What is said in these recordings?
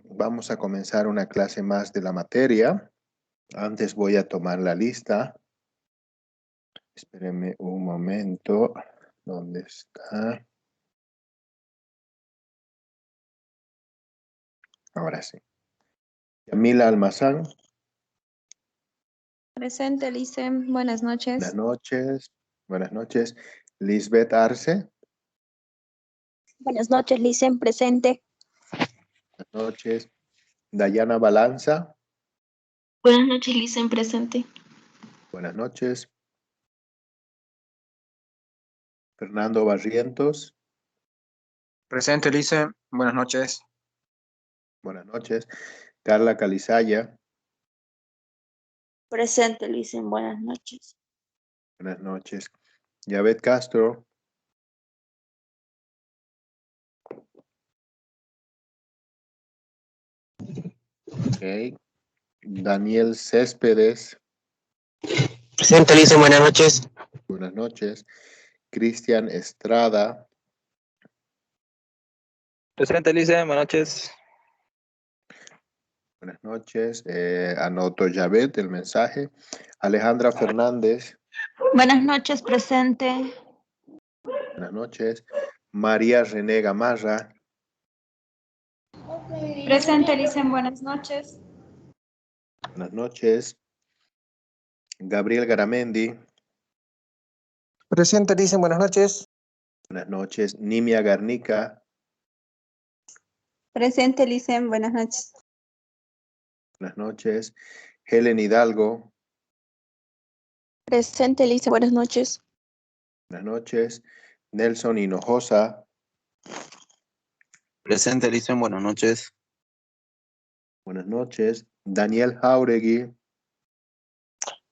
Vamos a comenzar una clase más de la materia. Antes voy a tomar la lista. Espérenme un momento. ¿Dónde está? Ahora sí. Yamila Almazán. Presente, Licen. Buenas noches. Buenas noches. Buenas noches. Lisbeth Arce. Buenas noches, Licen. Presente. Buenas noches. Dayana Balanza. Buenas noches, Licen. Presente. Buenas noches. Fernando Barrientos. Presente, Licen. Buenas noches. Buenas noches. Carla Calizaya. Presente, Licen. Buenas noches. Buenas noches. Yavet Castro. Ok. Daniel Céspedes. Presente, Licen, buenas noches. Buenas noches. Cristian Estrada. Presente, Licen, buenas noches. Buenas noches. Anoto Yavet el mensaje. Alejandra Fernández. Buenas noches, presente. Buenas noches. María René Gamarra. Presente, Licen. Buenas noches. Buenas noches. Gabriel Garamendi. Presente, Licen, buenas noches. Buenas noches. Nimia Garnica. Presente, Licen. Buenas noches. Buenas noches. Helen Hidalgo. Presente, Licen. Buenas noches. Buenas noches. Nelson Hinojosa. Presente, Licen, buenas noches. Buenas noches. Daniel Jauregui.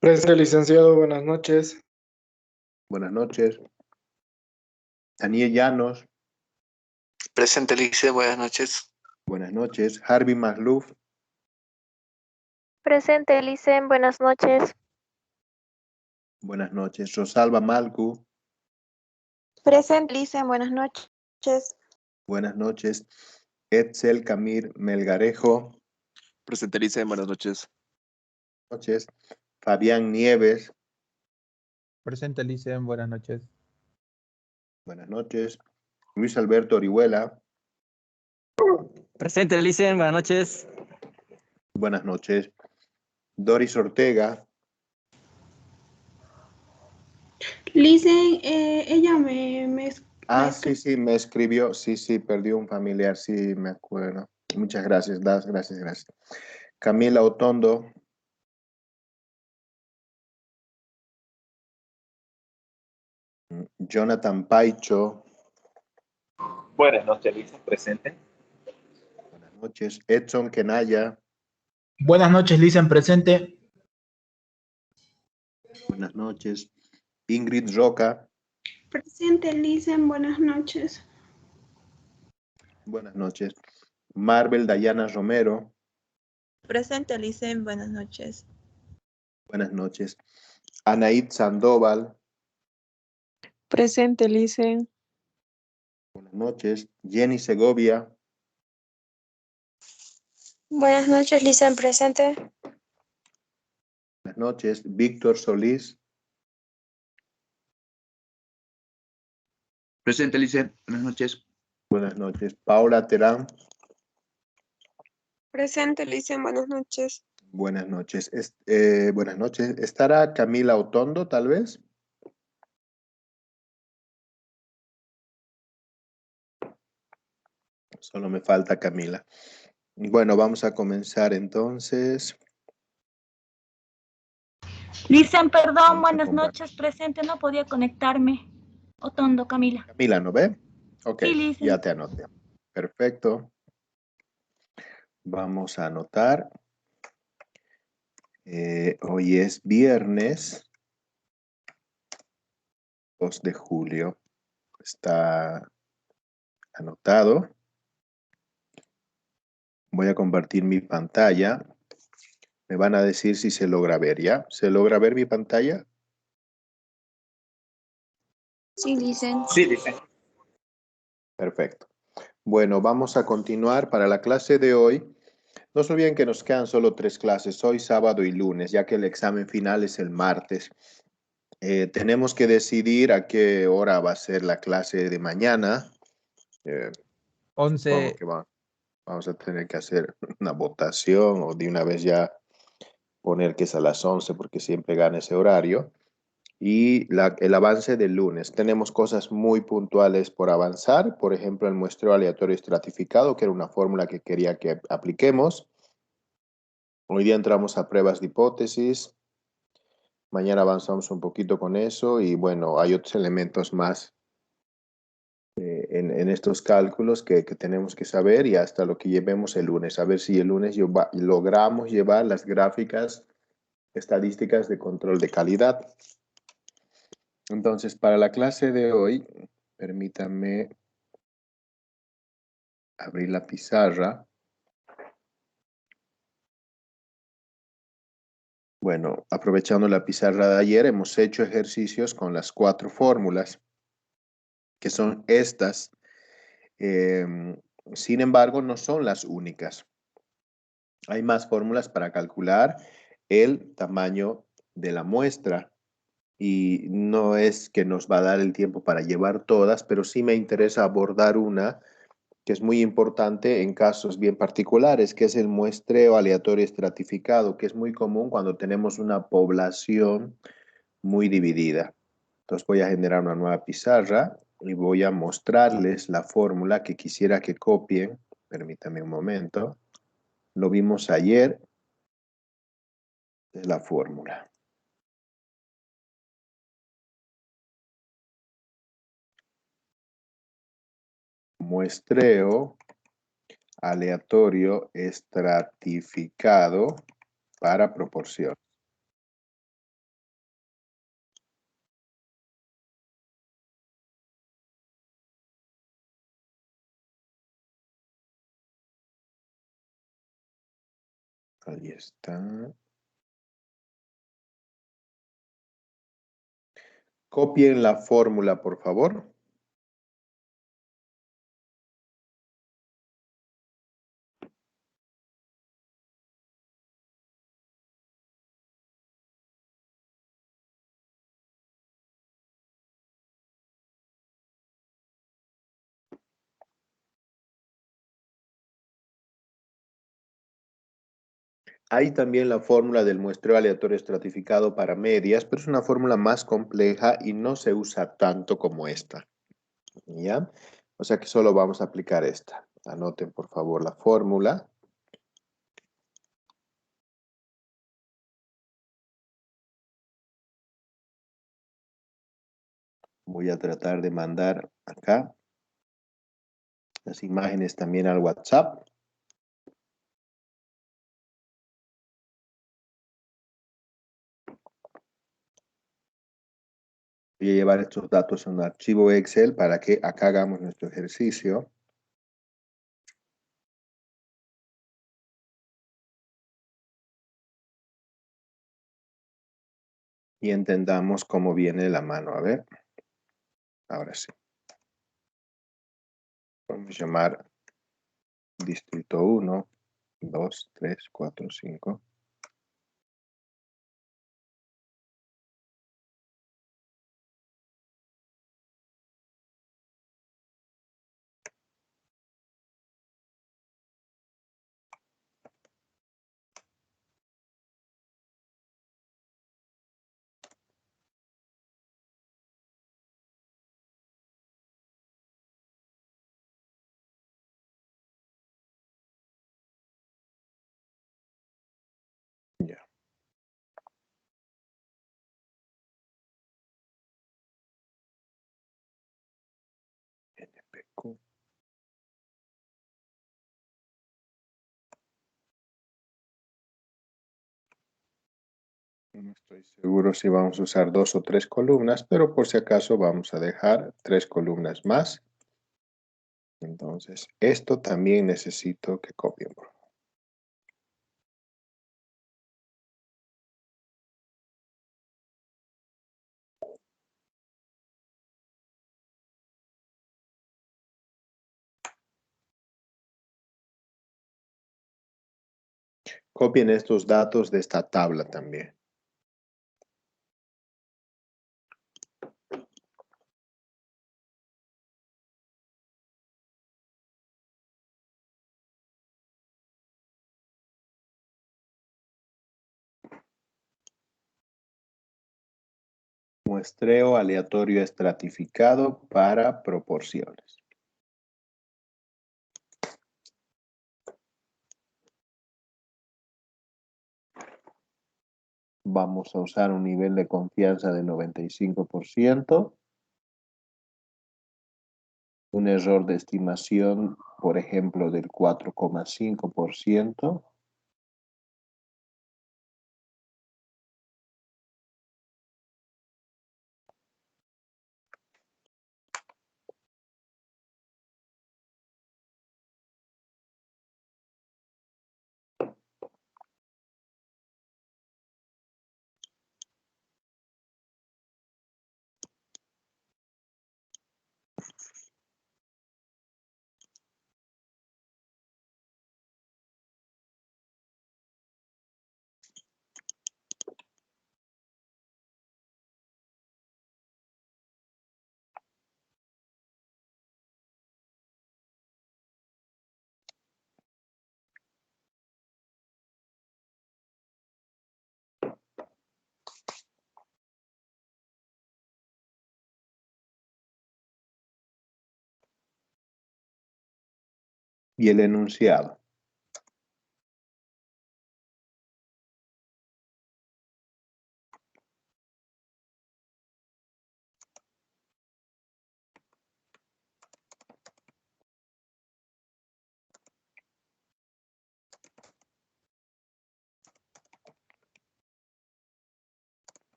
Presente, licenciado, buenas noches. Buenas noches. Daniel Llanos. Presente, Licen, buenas noches. Buenas noches. Harvey Magluf. Presente, Licen. Buenas noches. Buenas noches. Rosalba Malcu. Presente, Licen. Buenas noches. Buenas noches. Etzel Camir Melgarejo. Presente, Licen, buenas noches. Buenas noches. Fabián Nieves. Presente, Licen, buenas noches. Buenas noches. Luis Alberto Orihuela. Presente, Licen, buenas noches. Buenas noches. Doris Ortega. Licen, ella me Sí, me escribió. Sí, perdió un familiar, sí, me acuerdo. Muchas gracias, gracias. Camila Otondo. Jonathan Paicho. Buenas noches, Licen, presente. Buenas noches. Edson Kenaya. Buenas noches, Licen, presente. Buenas noches. Ingrid Roca. Presente, Licen, buenas noches. Buenas noches. Marvel Dayana Romero. Presente, Licen. Buenas noches. Buenas noches. Anaid Sandoval. Presente, Licen. Buenas noches. Jenny Segovia. Buenas noches, Licen. Presente. Buenas noches. Víctor Solís. Presente, Licen. Buenas noches. Buenas noches. Paula Terán. Presente, Licen. Buenas noches. Buenas noches. Buenas noches. ¿Estará Camila Otondo, tal vez? Solo me falta Camila. Bueno, vamos a comenzar entonces. Licen, perdón, buenas noches, presente. No podía conectarme. Otondo, Camila. Camila, ¿no ve? Ok, Sí, Licen. ya te anoté. Perfecto. Vamos a anotar. Hoy es viernes 2 de julio. Está anotado. Voy a compartir mi pantalla. Me van a decir si se logra ver, ¿ya? ¿Se logra ver mi pantalla? Sí, Licen. Sí, Licen. Perfecto. Bueno, vamos a continuar para la clase de hoy. No se olviden que nos quedan solo 3 clases, hoy, sábado y lunes, ya que el examen final es el martes. Tenemos que decidir a qué hora va a ser la clase de mañana. Supongo 11. que vamos a tener que hacer una votación o de una vez ya poner que es a las 11 porque siempre gana ese horario. Y el avance del lunes. Tenemos cosas muy puntuales por avanzar, por ejemplo, el muestreo aleatorio estratificado, que era una fórmula que quería que apliquemos. Hoy día entramos a pruebas de hipótesis. Mañana avanzamos un poquito con eso y bueno, hay otros elementos más en estos cálculos que tenemos que saber y hasta lo que llevemos el lunes. A ver si el lunes logramos llevar las gráficas estadísticas de control de calidad. Entonces, para la clase de hoy, permítanme abrir la pizarra. Bueno, aprovechando la pizarra de ayer, hemos hecho ejercicios con las 4 fórmulas, que son estas. Sin embargo, no son las únicas. Hay más fórmulas para calcular el tamaño de la muestra. Y no es que nos va a dar el tiempo para llevar todas, pero sí me interesa abordar una que es muy importante en casos bien particulares, que es el muestreo aleatorio estratificado, que es muy común cuando tenemos una población muy dividida. Entonces voy a generar una nueva pizarra y voy a mostrarles la fórmula que quisiera que copien. Permítame un momento. Lo vimos ayer. Es la fórmula. Muestreo aleatorio estratificado para proporción. Ahí está. Copien la fórmula, por favor. Hay también la fórmula del muestreo aleatorio estratificado para medias, pero es una fórmula más compleja y no se usa tanto como esta. ¿Ya? O sea que solo vamos a aplicar esta. Anoten por favor la fórmula. Voy a tratar de mandar acá las imágenes también al WhatsApp. Voy a llevar estos datos a un archivo Excel para que acá hagamos nuestro ejercicio. Y entendamos cómo viene la mano. A ver. Ahora sí. Vamos a llamar distrito 1, 2, 3, 4, 5. Ya. NPQ. No estoy seguro si vamos a usar 2 o 3 columnas, pero por si acaso vamos a dejar 3 columnas más. Entonces, esto también necesito que copien. Copien estos datos de esta tabla también. Muestreo aleatorio estratificado para proporciones. Vamos a usar un nivel de confianza de 95%. Un error de estimación, por ejemplo, del 4,5%. Y el enunciado.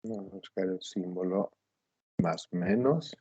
Vamos a buscar el símbolo más menos.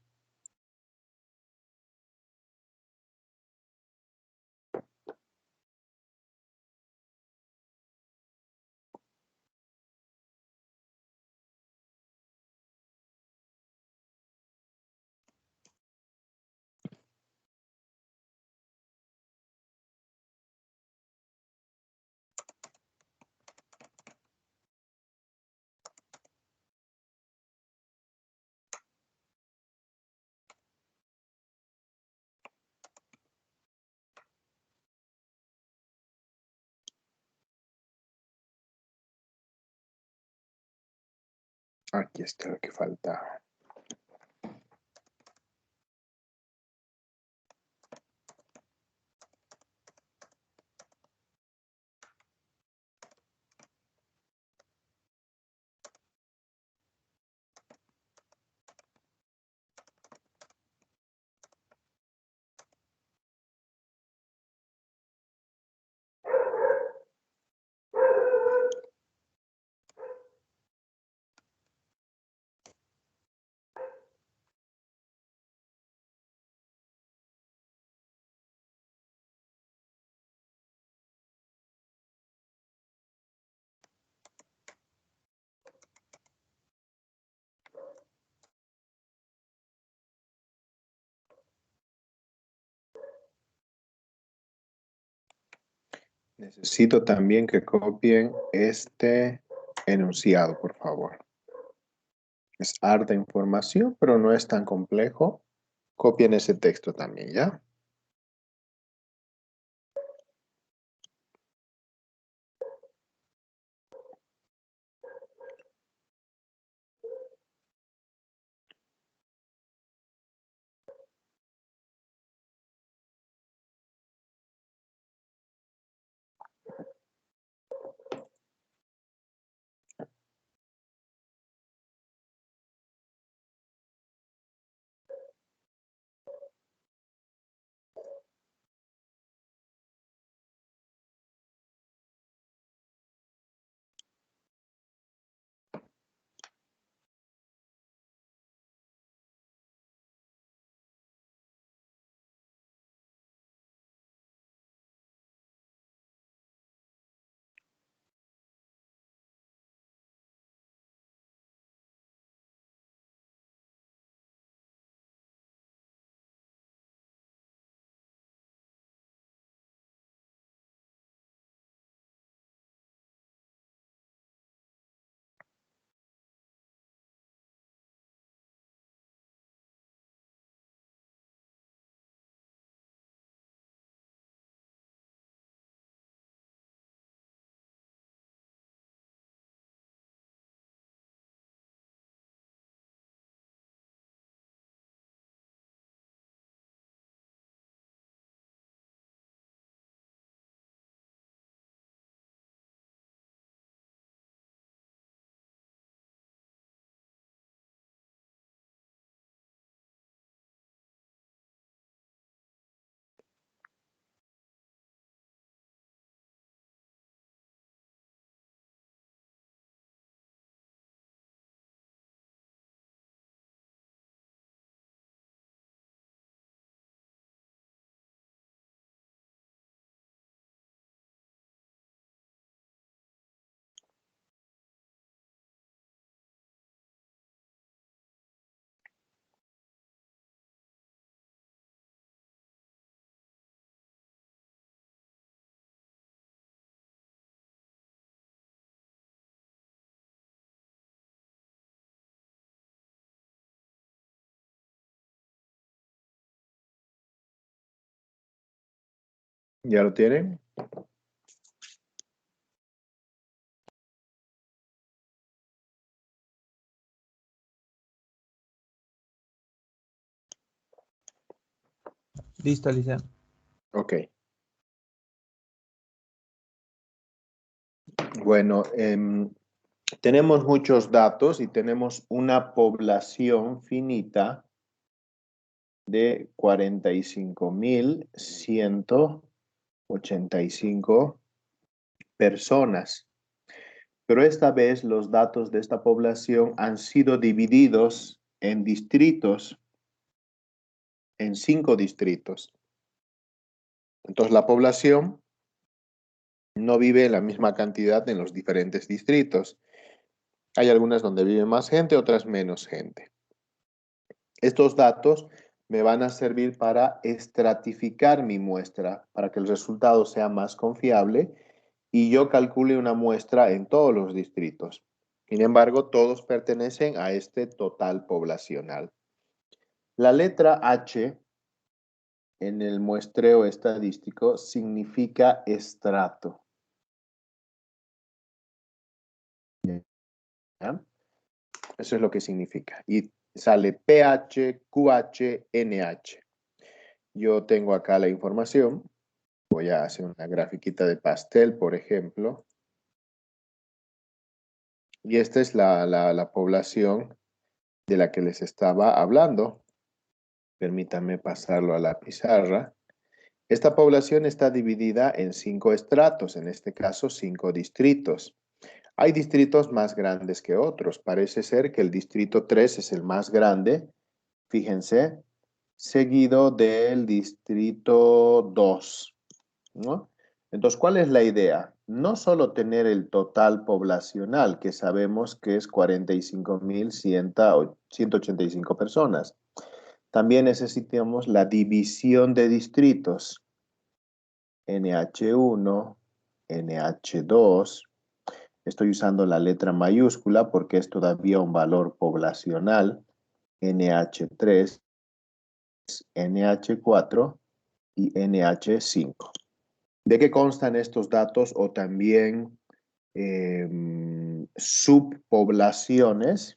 Aquí está lo que falta. Necesito también que copien este enunciado, por favor. Es harta información, pero no es tan complejo. Copien ese texto también, ¿ya? ¿Ya lo tienen? Listo, Licen. Ok. Bueno, tenemos muchos datos y tenemos una población finita de 45.185 personas. Pero esta vez los datos de esta población han sido divididos en distritos, en 5 distritos. Entonces la población no vive la misma cantidad en los diferentes distritos. Hay algunas donde vive más gente, otras menos gente. Estos datos me van a servir para estratificar mi muestra, para que el resultado sea más confiable y yo calcule una muestra en todos los distritos. Sin embargo, todos pertenecen a este total poblacional. La letra H en el muestreo estadístico significa estrato. ¿Ya? Eso es lo que significa. Y sale pH, QH, NH. Yo tengo acá la información. Voy a hacer una grafiquita de pastel, por ejemplo. Y esta es la población de la que les estaba hablando. Permítanme pasarlo a la pizarra. Esta población está dividida en 5 estratos, en este caso 5 distritos. Hay distritos más grandes que otros. Parece ser que el distrito 3 es el más grande, fíjense, seguido del distrito 2, ¿no? Entonces, ¿cuál es la idea? No solo tener el total poblacional, que sabemos que es 45.185 personas. También necesitamos la división de distritos. NH1, NH2. Estoy usando la letra mayúscula porque es todavía un valor poblacional. NH3, NH4 y NH5. ¿De qué constan estos datos o también subpoblaciones?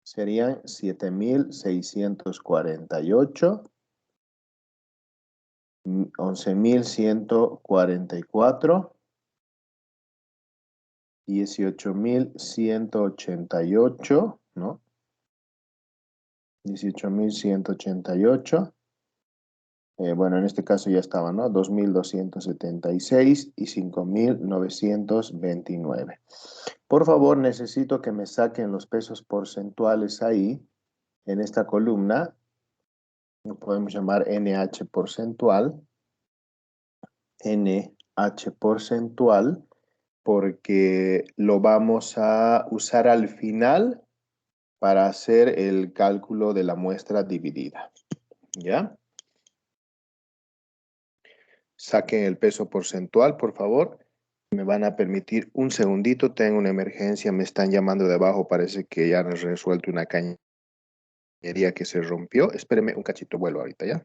Serían 7.648, 11.144, 18.188, ¿no? 18.188. Bueno, en este caso ya estaba, ¿no? 2.276 y 5.929. Por favor, necesito que me saquen los pesos porcentuales ahí, en esta columna. Lo podemos llamar NH porcentual. NH porcentual, porque lo vamos a usar al final para hacer el cálculo de la muestra dividida. ¿Ya? Saquen el peso porcentual, por favor. Me van a permitir un segundito. Tengo una emergencia. Me están llamando de abajo. Parece que ya han resuelto una cañería que se rompió. Espéreme un cachito. Vuelvo ahorita, ¿ya?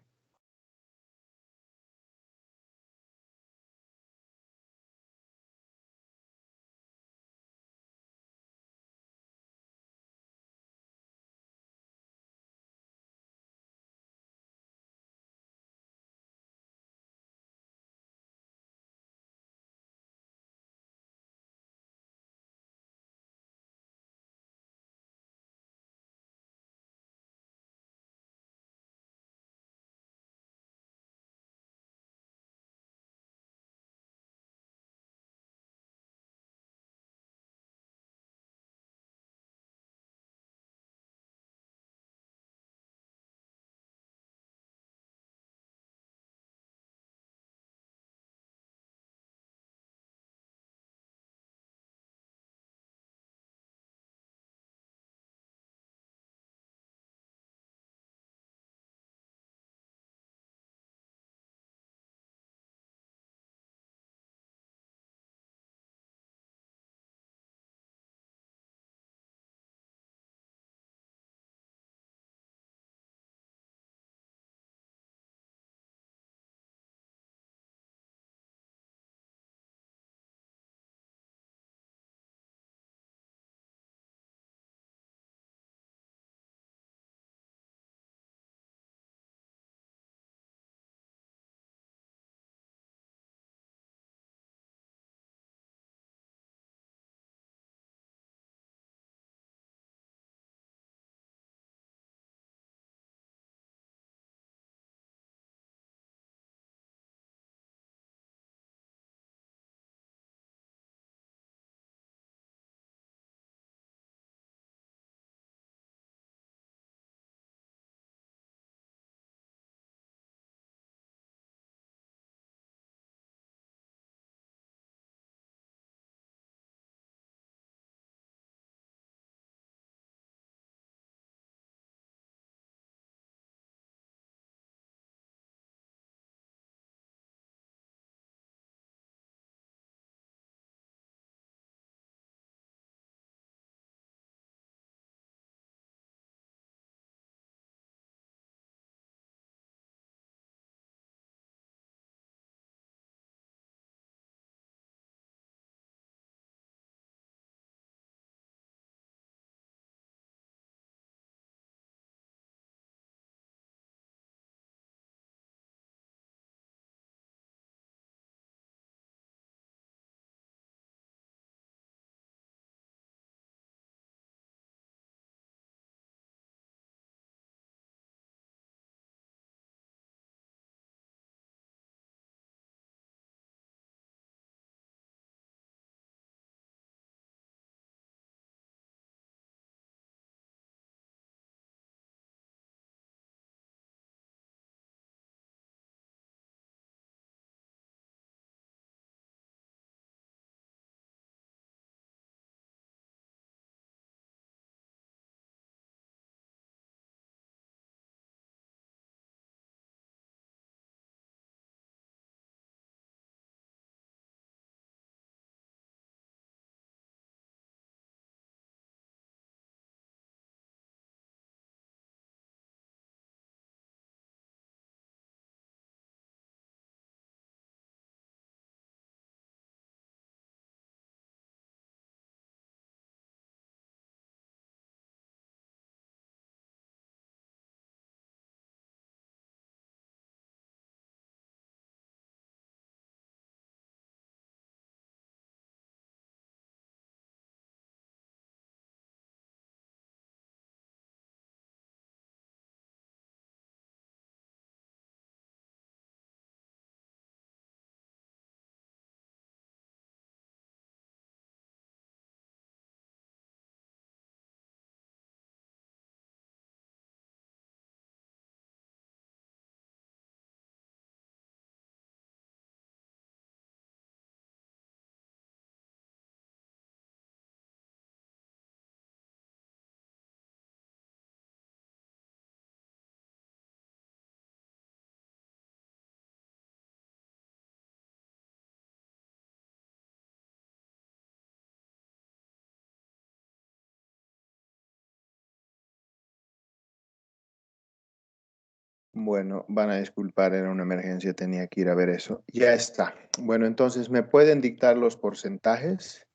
Bueno, van a disculpar, era una emergencia, tenía que ir a ver eso. Ya está. Bueno, entonces, ¿me pueden dictar los porcentajes?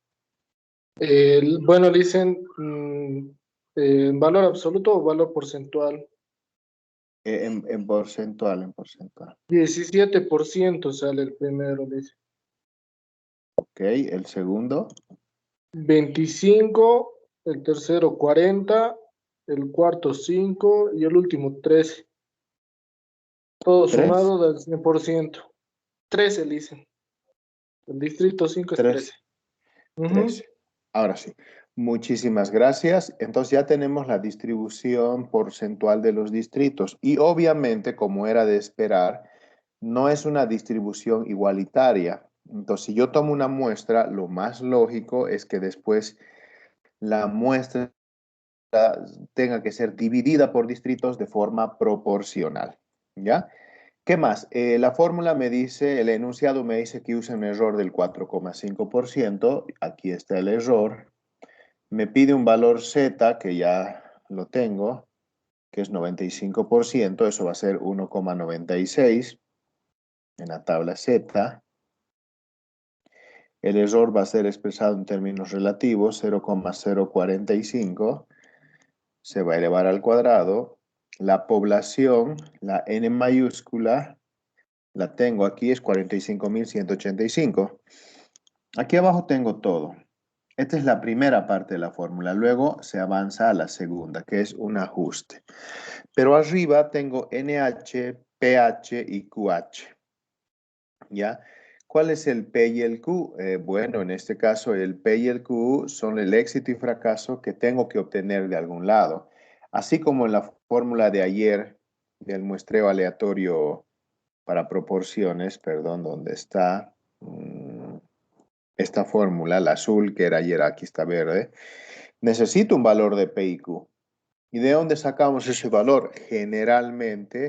Bueno, dicen valor absoluto o valor porcentual. En porcentual, en porcentual. 17% sale el primero, dice. Ok, el segundo. 25, el tercero 40, el cuarto 5 y el último 13. Todo 3. sumado del 100%. 13, dicen. El distrito 5 es 13. 13. Ahora sí. Muchísimas gracias. Entonces ya tenemos la distribución porcentual de los distritos y obviamente, como era de esperar, no es una distribución igualitaria. Entonces, si yo tomo una muestra, lo más lógico es que después la muestra tenga que ser dividida por distritos de forma proporcional. ¿Ya? ¿Qué más? La fórmula me dice, el enunciado me dice que use un error del 4,5%. Aquí está el error. Me pide un valor Z, que ya lo tengo, que es 95%. Eso va a ser 1,96 en la tabla Z. El error va a ser expresado en términos relativos, 0,045. Se va a elevar al cuadrado. La población, la N mayúscula, la tengo aquí, es 45.185. Aquí abajo tengo todo. Esta es la primera parte de la fórmula. Luego se avanza a la segunda, que es un ajuste. Pero arriba tengo NH, PH y QH. ¿Ya? ¿Cuál es el P y el Q? Bueno, en este caso el P y el Q son el éxito y fracaso que tengo que obtener de algún lado. Así como en la fórmula de ayer del muestreo aleatorio para proporciones, perdón, ¿dónde está? Esta fórmula, la azul que era ayer, aquí está verde. Necesito un valor de P y Q. ¿Y de dónde sacamos ese valor? Generalmente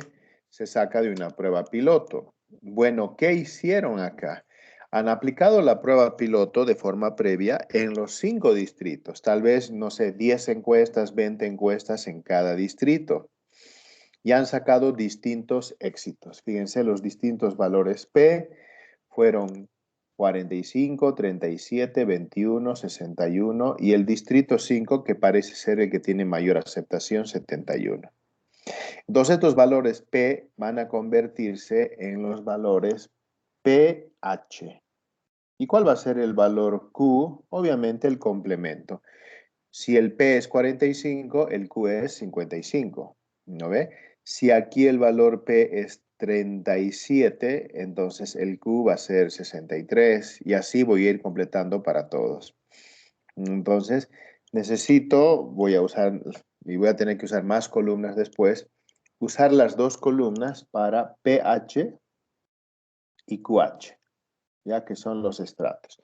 se saca de una prueba piloto. Bueno, ¿qué hicieron acá? Han aplicado la prueba piloto de forma previa en los 5 distritos. Tal vez, no sé, 10 encuestas, 20 encuestas en cada distrito. Y han sacado distintos éxitos. Fíjense, los distintos valores P fueron 45, 37, 21, 61 y el distrito 5, que parece ser el que tiene mayor aceptación, 71. Entonces estos valores P van a convertirse en los valores pH. ¿Y cuál va a ser el valor Q? Obviamente el complemento. Si el P es 45, el Q es 55. ¿No ve? Si aquí el valor P es 37, entonces el Q va a ser 63 y así voy a ir completando para todos. Entonces voy a usar, y voy a tener que usar más columnas después, usar las dos columnas para pH y QH, ya que son los estratos.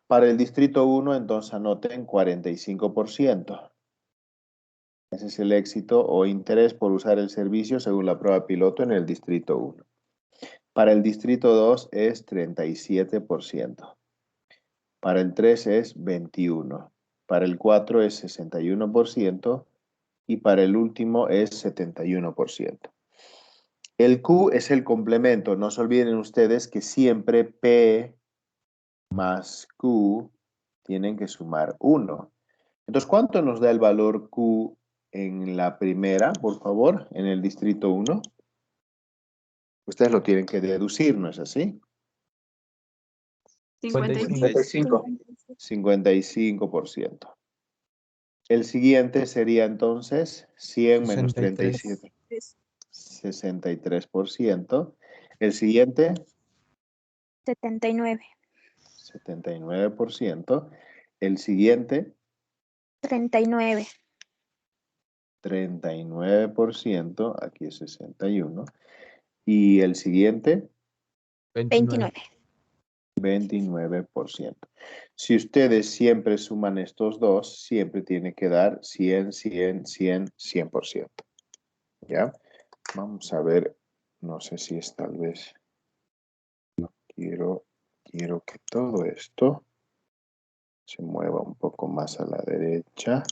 Para el distrito 1, entonces anoten 45%. Ese es el éxito o interés por usar el servicio según la prueba piloto en el distrito 1. Para el distrito 2 es 37%. Para el 3 es 21%. Para el 4 es 61%. Y para el último es 71%. El Q es el complemento. No se olviden ustedes que siempre P más Q tienen que sumar 1. Entonces, ¿cuánto nos da el valor Q en la primera, por favor, en el distrito 1? Ustedes lo tienen que deducir, ¿no es así? 55. 55%. El siguiente sería entonces 100 menos 37. 63%. El siguiente, 79. 79%. El siguiente, 39. 39%. Aquí es 61%. Y el siguiente, 29. 29%. Si ustedes siempre suman estos dos, siempre tiene que dar 100, 100, 100, 100%. ¿Ya? Vamos a ver, no sé si es tal vez, quiero que todo esto se mueva un poco más a la derecha.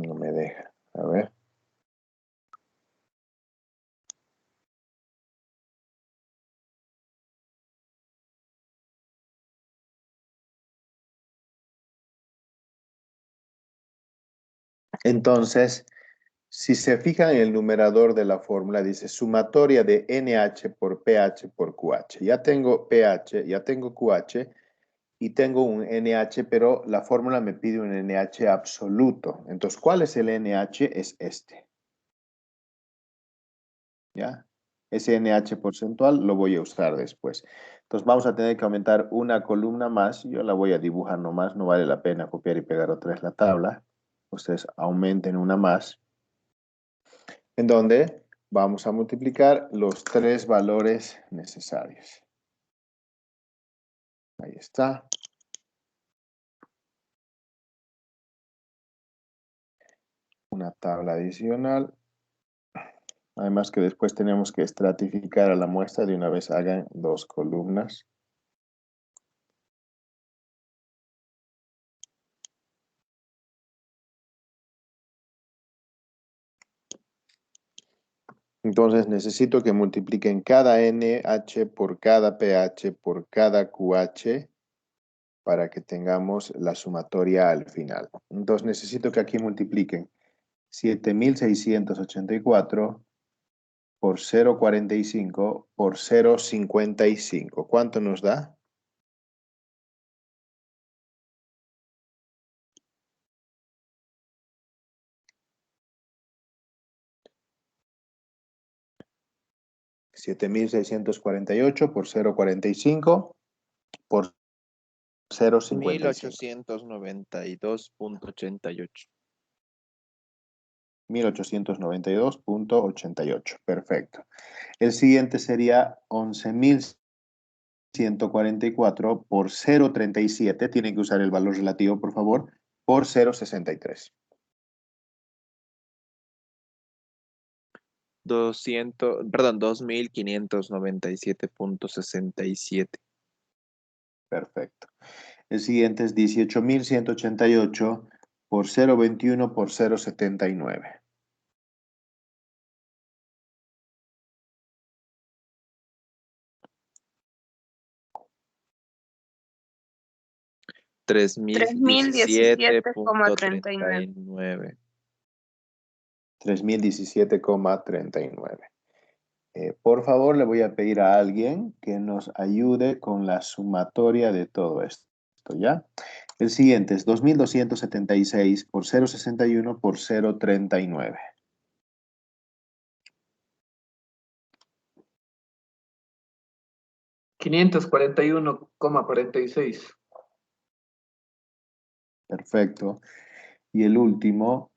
No me deja. A ver. Entonces, si se fijan en el numerador de la fórmula, dice sumatoria de NH por PH por QH. Ya tengo PH, ya tengo QH y tengo un NH, pero la fórmula me pide un NH absoluto. Entonces, ¿cuál es el NH? Es este. ¿Ya? Ese NH porcentual lo voy a usar después. Entonces, vamos a tener que aumentar una columna más. Yo la voy a dibujar nomás, no vale la pena copiar y pegar otra vez la tabla. Ustedes aumenten una más, en donde vamos a multiplicar los tres valores necesarios. Ahí está. Una tabla adicional. Además que después tenemos que estratificar a la muestra. De una vez hagan dos columnas. Entonces necesito que multipliquen cada NH por cada PH por cada QH para que tengamos la sumatoria al final. Entonces necesito que aquí multipliquen 7.684 por 0.45 por 0.55. ¿Cuánto nos da? $7.648 por 0.45 por 0.55. 1892.88. 1892.88. Perfecto. El siguiente sería 11.144 por 0.37. Tienen que usar el valor relativo, por favor, por 0.63. 2.597.67. Perfecto. El siguiente es 18.188 por 0.21 por 0.79. 3.017.39. 3.017,39. Por favor, le voy a pedir a alguien que nos ayude con la sumatoria de todo esto, ¿ya? El siguiente es 2.276 por 0.61 por 0.39. 541,46. Perfecto. Y el último,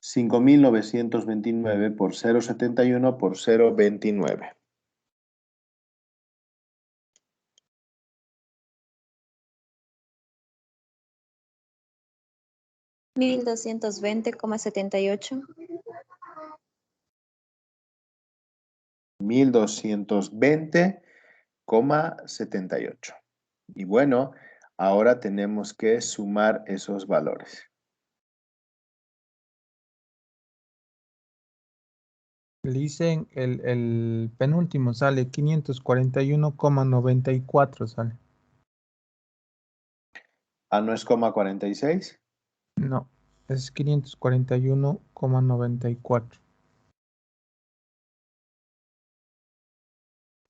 5.929 por 0.71 por 0.29. 1.220,78. 1.220,78. Y bueno, ahora tenemos que sumar esos valores. Le dicen el penúltimo sale 541,94 sale. ¿Ah, no es coma 46? No, es 541,94.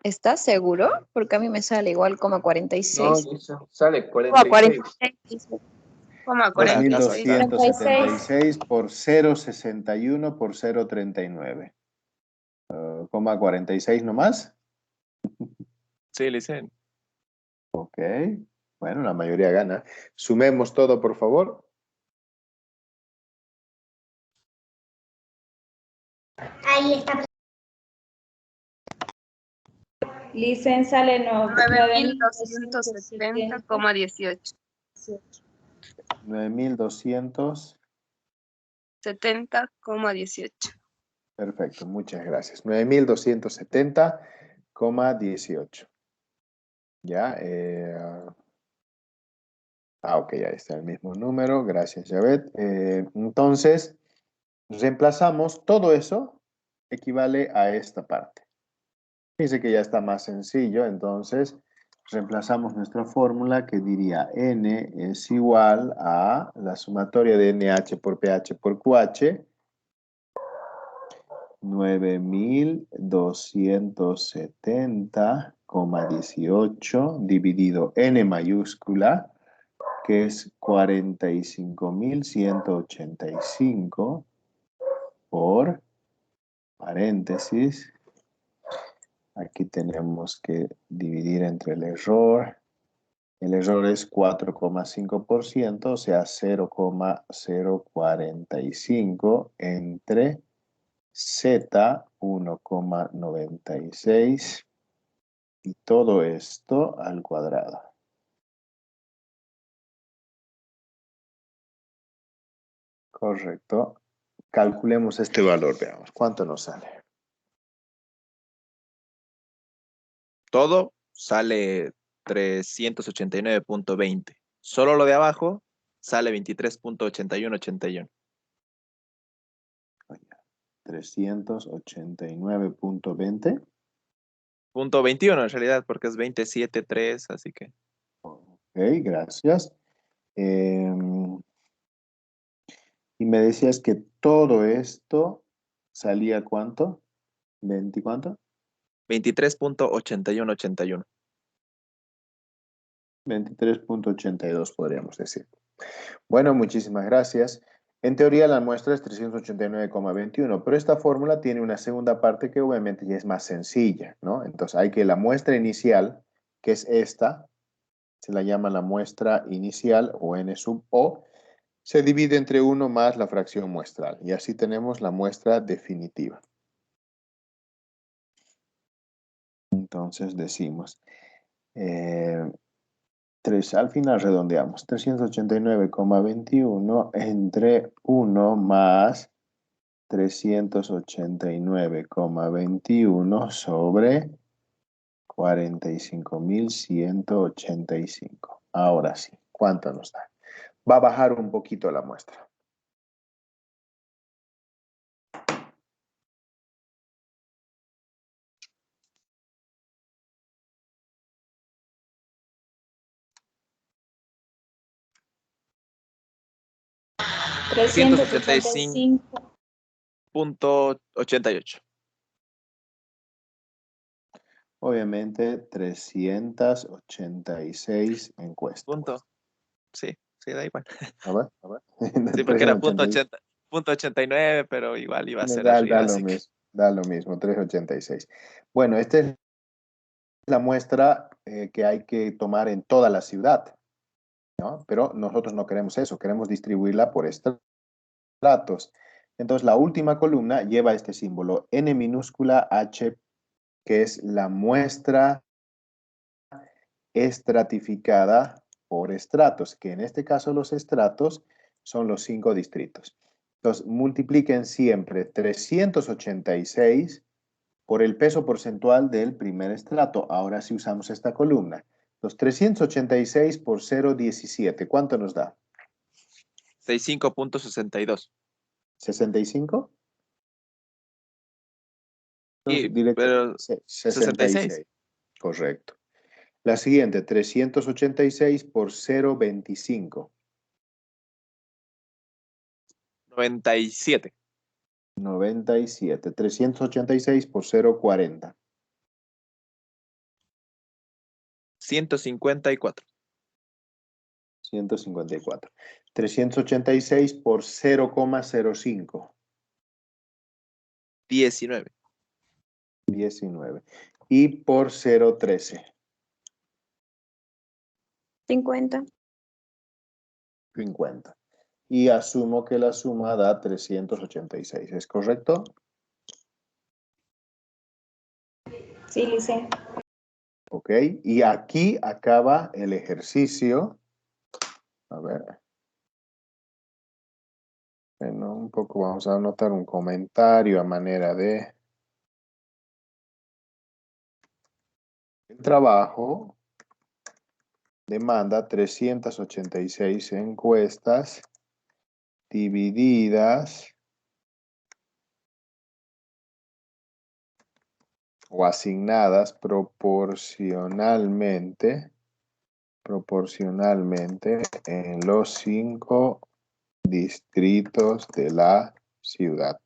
¿Estás seguro? Porque a mí me sale igual como 46. No, Lisa, sale Como 46. 46. Como 46. 2.276 por 0.61 por 0.39. ¿Coma 46 nomás? Sí, le dicen. Ok. Bueno, la mayoría gana. Sumemos todo, por favor. Ahí está. Licen sale 9.270,18. 9.200. 70,18. Perfecto, muchas gracias. 9.270,18. Ya. Ok, ya está el mismo número. Gracias, Javet. Entonces, Reemplazamos todo eso, equivale a esta parte. Fíjense que ya está más sencillo, entonces reemplazamos nuestra fórmula que diría N es igual a la sumatoria de NH por PH por QH, 9270,18 dividido N mayúscula, que es 45.185 por paréntesis. Aquí tenemos que dividir entre el error. El error es 4,5%, o sea, 0,045 entre Z 1,96 y todo esto al cuadrado. Correcto. Calculemos este valor, veamos cuánto nos sale. Todo sale 389.20. Solo lo de abajo sale 23.8181. 389.20. Punto 21 en realidad, porque es 27.3, así que. Ok, gracias. Y me decías que todo esto salía ¿cuánto? ¿20 cuánto? 23.8181. 23.82 podríamos decir. Bueno, muchísimas gracias. En teoría la muestra es 389,21, pero esta fórmula tiene una segunda parte que obviamente ya es más sencilla, ¿no? Entonces hay que la muestra inicial, que es esta, se la llama la muestra inicial o N sub O, se divide entre 1 más la fracción muestral y así tenemos la muestra definitiva. Entonces decimos, al final redondeamos, 389,21 entre 1 más 389,21 sobre 45.185. Ahora sí, ¿cuánto nos da? Va a bajar un poquito la muestra. $385.88. Obviamente 386 encuestas. Punto. Sí, da igual. A ver. Sí, porque era .89, pero igual iba a ser Da arriba. lo Así que. mismo, da lo mismo, 386. Bueno, esta es la muestra que hay que tomar en toda la ciudad, ¿no? Pero nosotros no queremos eso, queremos distribuirla por estratos. Entonces, la última columna lleva este símbolo, N minúscula H, que es la muestra estratificada por estratos, que en este caso los estratos son los 5 distritos. Entonces, multipliquen siempre 386 por el peso porcentual del primer estrato. Ahora sí usamos esta columna. Los 386 por 0,17. ¿Cuánto nos da? 65.62. ¿65? Y, Directo. pero 66. Correcto. La siguiente, 386 por 0,25. 97. 97. 386 por 0,40. 154. 154. 386 por 0,05. 19. 19. Y por 0,13. 50. 50. Y asumo que la suma da 386. ¿Es correcto? Sí, Lice. Ok. Y aquí acaba el ejercicio. A ver. Bueno, un poco vamos a anotar un comentario a manera de... El trabajo demanda 386 encuestas divididas o asignadas proporcionalmente en los 5 distritos de la ciudad.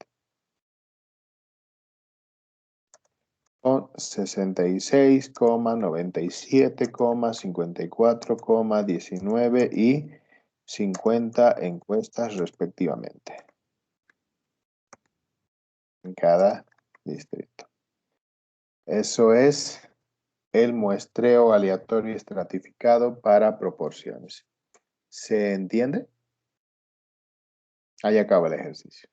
Son 66, 97, 54, 19 y 50 encuestas respectivamente en cada distrito. Eso es el muestreo aleatorio estratificado para proporciones. ¿Se entiende? Ahí acaba el ejercicio.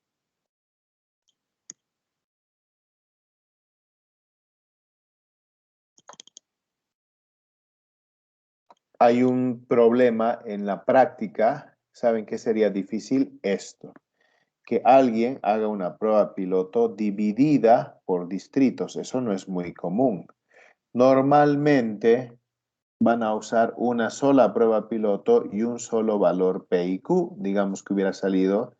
Hay un problema en la práctica. ¿Saben qué sería difícil? Esto. Que alguien haga una prueba piloto dividida por distritos. Eso no es muy común. Normalmente van a usar una sola prueba piloto y un solo valor P y Q. Digamos que hubiera salido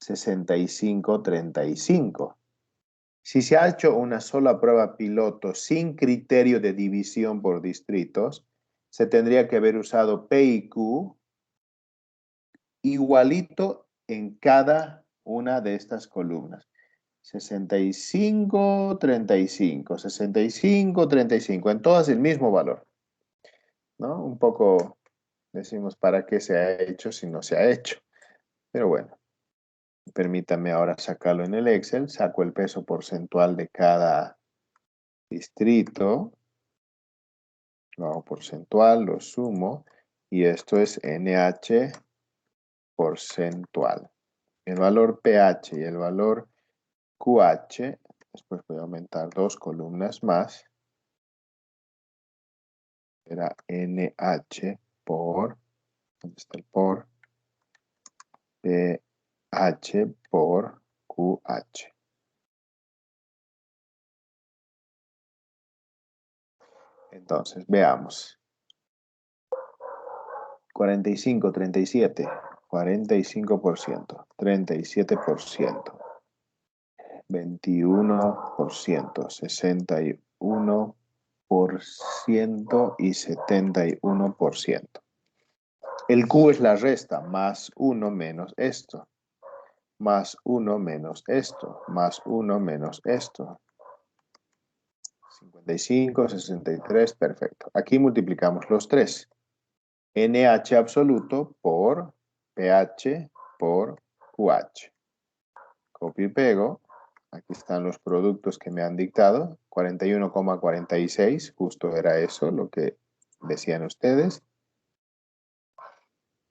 65-35. Si se ha hecho una sola prueba piloto sin criterio de división por distritos, se tendría que haber usado P y Q igualito en cada una de estas columnas. 65-35, 65-35, en todas el mismo valor, ¿no? Un poco decimos para qué se ha hecho si no se ha hecho. Pero bueno, permítame ahora sacarlo en el Excel. Saco el peso porcentual de cada distrito. Lo hago porcentual, lo sumo. Y esto es NH porcentual. El valor pH y el valor QH. Después voy a aumentar 2 columnas más. Era NH por, ¿dónde está el por? pH por QH. Entonces, veamos. 45, 37, 45%, 37%, 21%, 61% y 71%. El Q es la resta, más 1 menos esto, más 1 menos esto, más 1 menos esto. 55, 63, perfecto. Aquí multiplicamos los 3. NH absoluto por pH por QH. Copio y pego. Aquí están los productos que me han dictado. 41,46. Justo era eso lo que decían ustedes.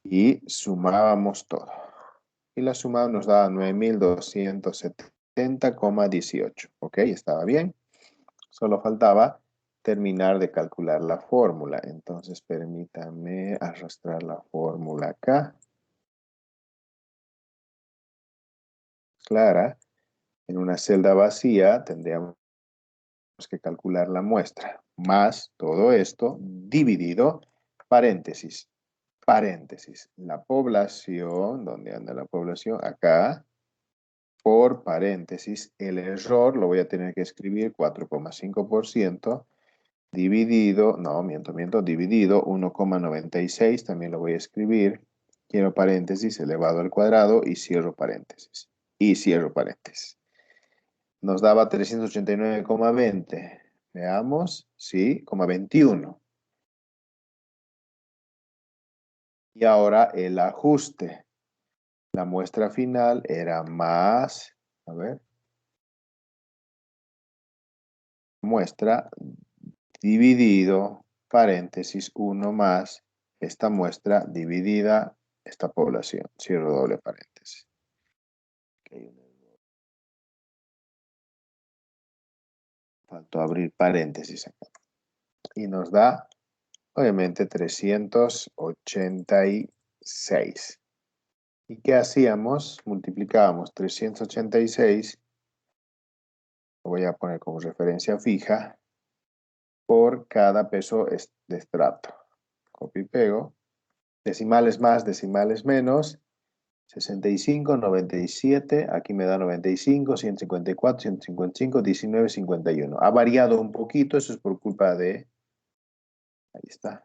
Y sumábamos todo. Y la suma nos da 9.270,18. Ok, estaba bien. Solo faltaba terminar de calcular la fórmula. Entonces, permítame arrastrar la fórmula acá. Clara. En una celda vacía tendríamos que calcular la muestra. Más todo esto dividido, paréntesis, paréntesis. La población, ¿dónde anda la población? Acá. Por paréntesis, el error lo voy a tener que escribir 4,5%. Dividido, no, dividido 1,96, también lo voy a escribir. Quiero paréntesis elevado al cuadrado y cierro paréntesis. Y cierro paréntesis. Nos daba 389,20. Veamos, sí, 21. Y ahora el ajuste. La muestra final era más, a ver, muestra dividido, paréntesis, 1 más esta muestra dividida esta población. Cierro doble paréntesis. Faltó abrir paréntesis acá. Y nos da, obviamente, 386. ¿Y qué hacíamos? Multiplicábamos 386, lo voy a poner como referencia fija, por cada peso de estrato. Copio y pego. Decimales más, decimales menos. 65, 97, aquí me da 95, 154, 155, 19, 51. Ha variado un poquito, eso es por culpa de... Ahí está.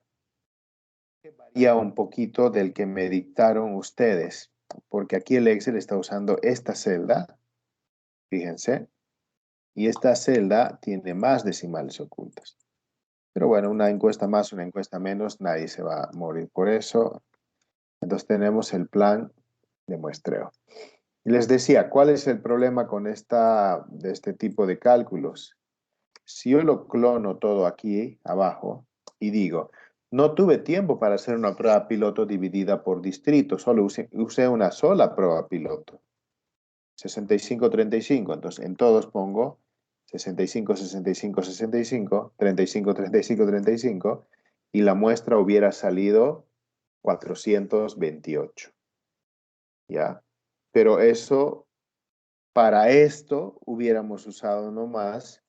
Varía un poquito del que me dictaron ustedes, porque aquí el Excel está usando esta celda, fíjense, y esta celda tiene más decimales ocultas. Pero bueno, una encuesta más, una encuesta menos, nadie se va a morir por eso. Entonces tenemos el plan de muestreo. Y les decía, ¿cuál es el problema con de este tipo de cálculos? Si yo lo clono todo aquí abajo y digo, no tuve tiempo para hacer una prueba piloto dividida por distrito, solo usé una sola prueba piloto. 65, 35, entonces en todos pongo 65, 65, 65, 35, 35, 35, y la muestra hubiera salido 428. ¿Ya? Pero eso, para esto, hubiéramos usado nomás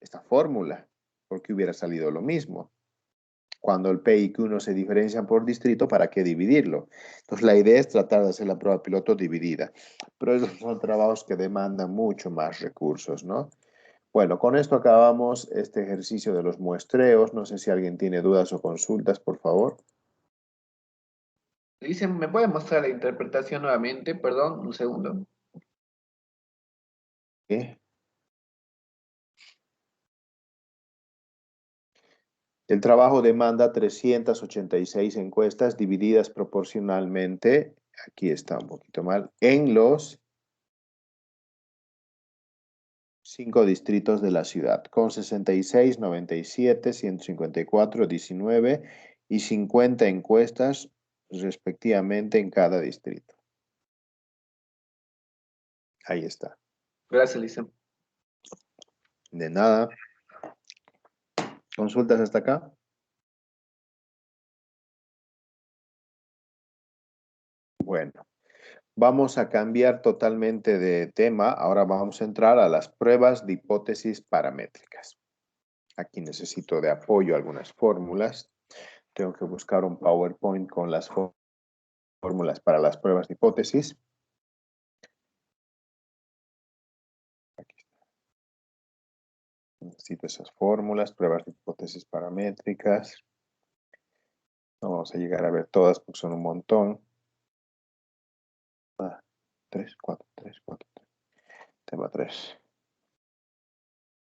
esta fórmula, porque hubiera salido lo mismo. Cuando el P y Q no se diferencian por distrito, ¿para qué dividirlo? Entonces, la idea es tratar de hacer la prueba piloto dividida. Pero esos son trabajos que demandan mucho más recursos, ¿no? Bueno, con esto acabamos este ejercicio de los muestreos. No sé si alguien tiene dudas o consultas, por favor. Dicen, ¿me puede mostrar la interpretación nuevamente? Perdón, un segundo. ¿Qué? El trabajo demanda 386 encuestas divididas proporcionalmente, aquí está un poquito mal, en los 5 distritos de la ciudad, con 66, 97, 154, 19 y 50 encuestas respectivamente en cada distrito. Ahí está. Gracias, Lisa. De nada. ¿Consultas hasta acá? Bueno, vamos a cambiar totalmente de tema. Ahora vamos a entrar a las pruebas de hipótesis paramétricas. Aquí necesito de apoyo algunas fórmulas. Tengo que buscar un PowerPoint con las fórmulas para las pruebas de hipótesis. Aquí está. Necesito esas fórmulas, pruebas de hipótesis paramétricas. No vamos a llegar a ver todas porque son un montón. 3, 4, 3, 4, 3. Tema 3.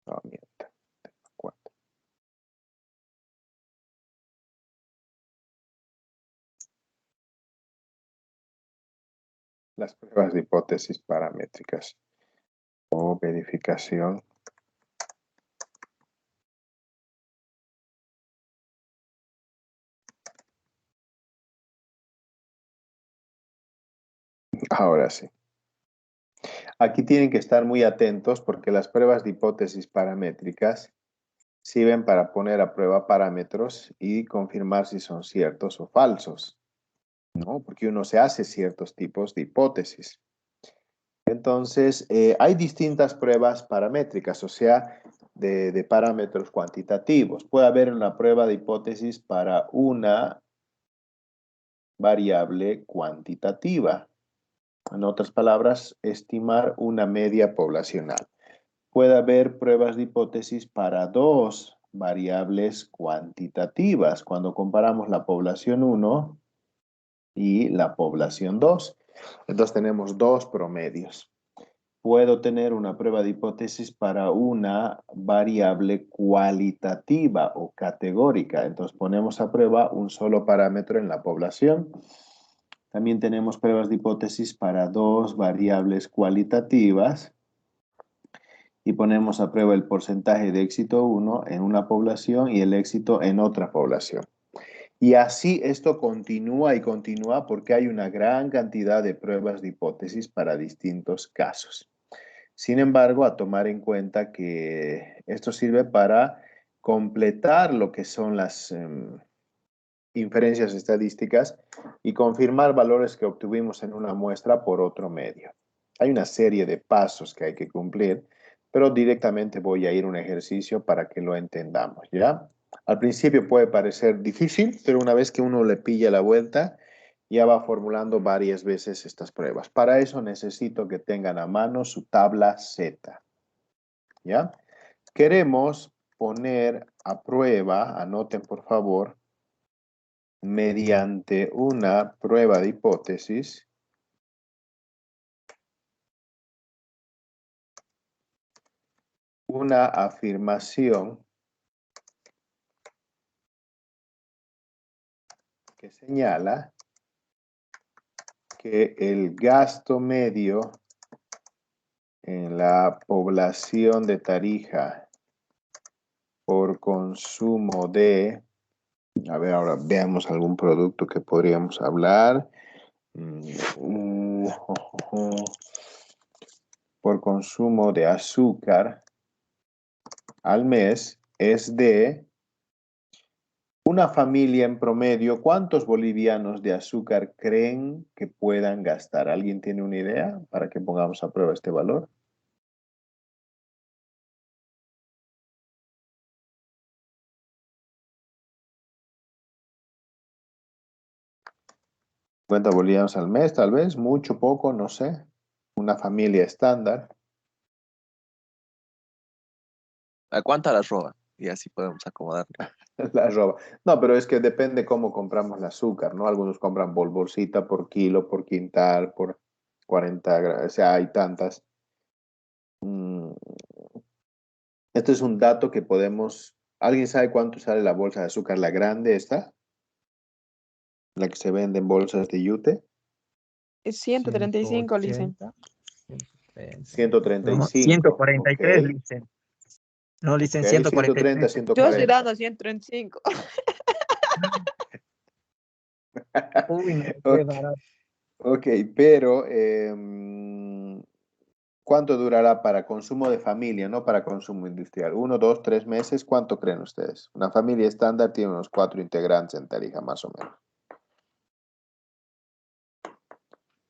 No, mienta. Tema 4. Las pruebas de hipótesis paramétricas o verificación. Ahora sí. Aquí tienen que estar muy atentos porque las pruebas de hipótesis paramétricas sirven para poner a prueba parámetros y confirmar si son ciertos o falsos, ¿no? Porque uno se hace ciertos tipos de hipótesis. Entonces, hay distintas pruebas paramétricas, o sea, de parámetros cuantitativos. Puede haber una prueba de hipótesis para una variable cuantitativa. En otras palabras, estimar una media poblacional. Puede haber pruebas de hipótesis para dos variables cuantitativas, cuando comparamos la población 1 y la población 2. Entonces tenemos dos promedios. Puedo tener una prueba de hipótesis para una variable cualitativa o categórica. Entonces ponemos a prueba un solo parámetro en la población. También tenemos pruebas de hipótesis para dos variables cualitativas y ponemos a prueba el porcentaje de éxito 1 en una población y el éxito en otra población. Y así esto continúa y continúa porque hay una gran cantidad de pruebas de hipótesis para distintos casos. Sin embargo, a tomar en cuenta que esto sirve para completar lo que son las inferencias estadísticas y confirmar valores que obtuvimos en una muestra por otro medio. Hay una serie de pasos que hay que cumplir, pero directamente voy a ir a un ejercicio para que lo entendamos, ¿ya? Al principio puede parecer difícil, pero una vez que uno le pilla la vuelta ya va formulando varias veces estas pruebas. Para eso necesito que tengan a mano su tabla Z. ¿Ya? Queremos poner a prueba, anoten por favor, mediante una prueba de hipótesis, una afirmación que señala que el gasto medio en la población de Tarija por consumo de, a ver, ahora veamos algún producto que podríamos hablar. Por consumo de azúcar al mes es de una familia en promedio. ¿Cuántos bolivianos de azúcar creen que puedan gastar? ¿Alguien tiene una idea para que pongamos a prueba este valor? ¿50 bolivianos al mes, tal vez? Mucho, poco, no sé. Una familia estándar. ¿A cuánta la roba? Y así podemos acomodar. La roba. No, pero es que depende cómo compramos el azúcar, ¿no? Algunos compran bolsita por kilo, por quintal, por 40 gramos. O sea, hay tantas. Este es un dato que podemos... ¿Alguien sabe cuánto sale la bolsa de azúcar? ¿La grande esta? La que se vende en bolsas de yute. Es 135, Licen. 135. 143, Ok. Licen. No, Licen, Ok, 143. 130, Yo estoy 140. dando 135. Uy, no, qué Ok, barato. ok, pero ¿cuánto durará para consumo de familia, no para consumo industrial? 1, 2, 3 meses. ¿Cuánto creen ustedes? Una familia estándar tiene unos 4 integrantes en Tarija, más o menos.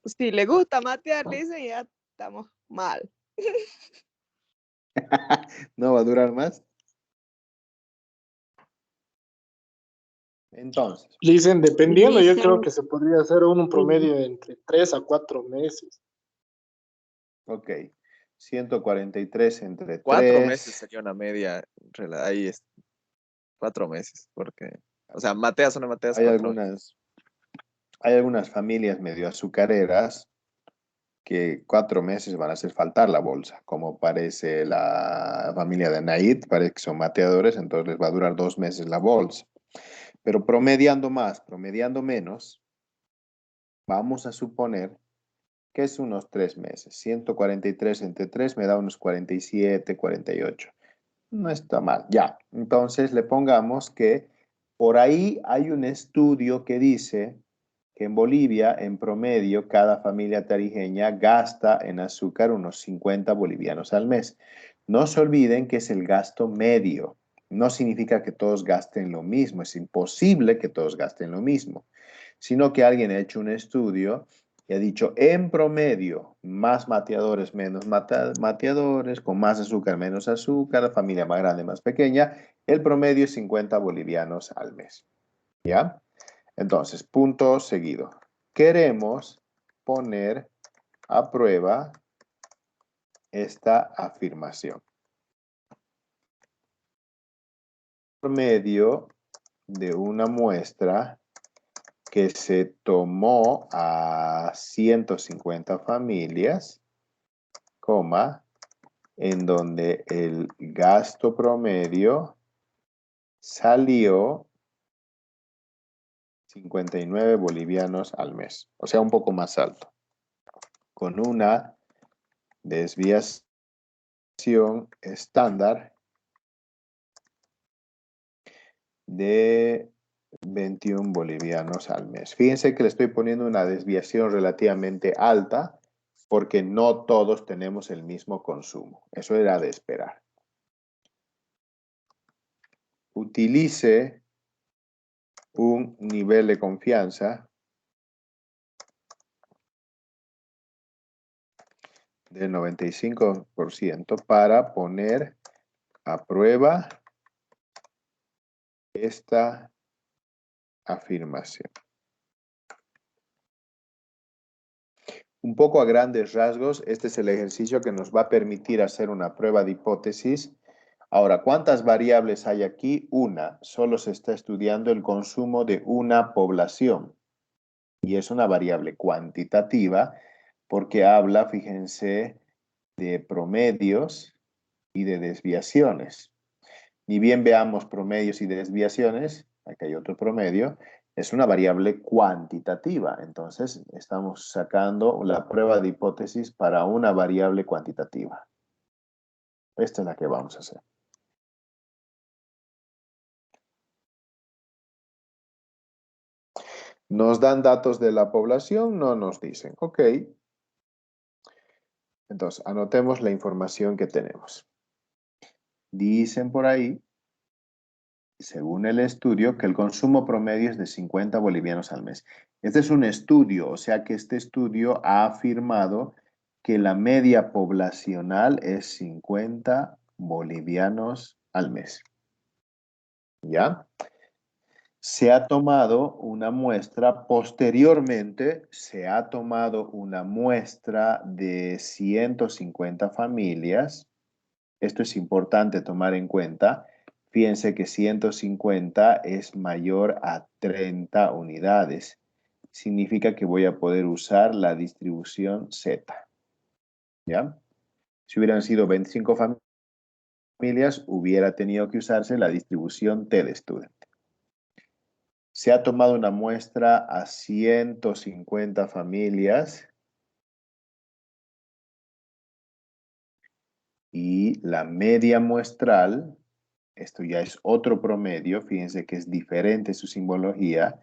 Si le gusta matear, Licen, ya estamos mal. ¿No va a durar más? Entonces, Dicen, dependiendo, yo creo Licen, que se podría hacer un promedio de entre 3 a 4 meses. ok. 143 entre 4 meses 3. sería una media. Ahí es 4 meses. Porque, o sea, mateas o no mateas, Hay 4 meses. algunas familias medio azucareras que 4 meses van a hacer faltar la bolsa, como parece la familia de Naid, parece que son mateadores, entonces les va a durar 2 meses la bolsa. Pero promediando más, promediando menos, vamos a suponer que es unos 3 meses. 143 entre 3 me da unos 47, 48. No está mal, ya. Entonces le pongamos que por ahí hay un estudio que dice que en Bolivia, en promedio, cada familia tarijeña gasta en azúcar unos 50 bolivianos al mes. No se olviden que es el gasto medio. No significa que todos gasten lo mismo. Es imposible que todos gasten lo mismo. Sino que alguien ha hecho un estudio y ha dicho, en promedio, más mateadores, menos mateadores, con más azúcar, menos azúcar, familia más grande, más pequeña, el promedio es 50 bolivianos al mes. ¿Ya? Entonces, punto seguido. Queremos poner a prueba esta afirmación. Por medio de una muestra que se tomó a 150 familias, en donde el gasto promedio salió 59 bolivianos al mes, o sea, un poco más alto, con una desviación estándar de 21 bolivianos al mes. Fíjense que le estoy poniendo una desviación relativamente alta porque no todos tenemos el mismo consumo. Eso era de esperar. Utilice un nivel de confianza del 95% para poner a prueba esta afirmación. Un poco a grandes rasgos, este es el ejercicio que nos va a permitir hacer una prueba de hipótesis. Ahora, ¿cuántas variables hay aquí? Una. Solo se está estudiando el consumo de una población. Y es una variable cuantitativa porque habla, fíjense, de promedios y de desviaciones. Ni bien veamos promedios y desviaciones, aquí hay otro promedio, es una variable cuantitativa. Entonces, estamos sacando la prueba de hipótesis para una variable cuantitativa. Esta es la que vamos a hacer. ¿Nos dan datos de la población? No nos dicen. Ok. Entonces, anotemos la información que tenemos. Dicen por ahí, según el estudio, que el consumo promedio es de 50 bolivianos al mes. Este es un estudio, o sea que este estudio ha afirmado que la media poblacional es 50 bolivianos al mes. ¿Ya? Se ha tomado una muestra, posteriormente se ha tomado una muestra de 150 familias. Esto es importante tomar en cuenta. Fíjense que 150 es mayor a 30 unidades. Significa que voy a poder usar la distribución Z. ¿Ya? Si hubieran sido 25 familias, hubiera tenido que usarse la distribución T de student. Se ha tomado una muestra a 150 familias y la media muestral, esto ya es otro promedio, fíjense que es diferente su simbología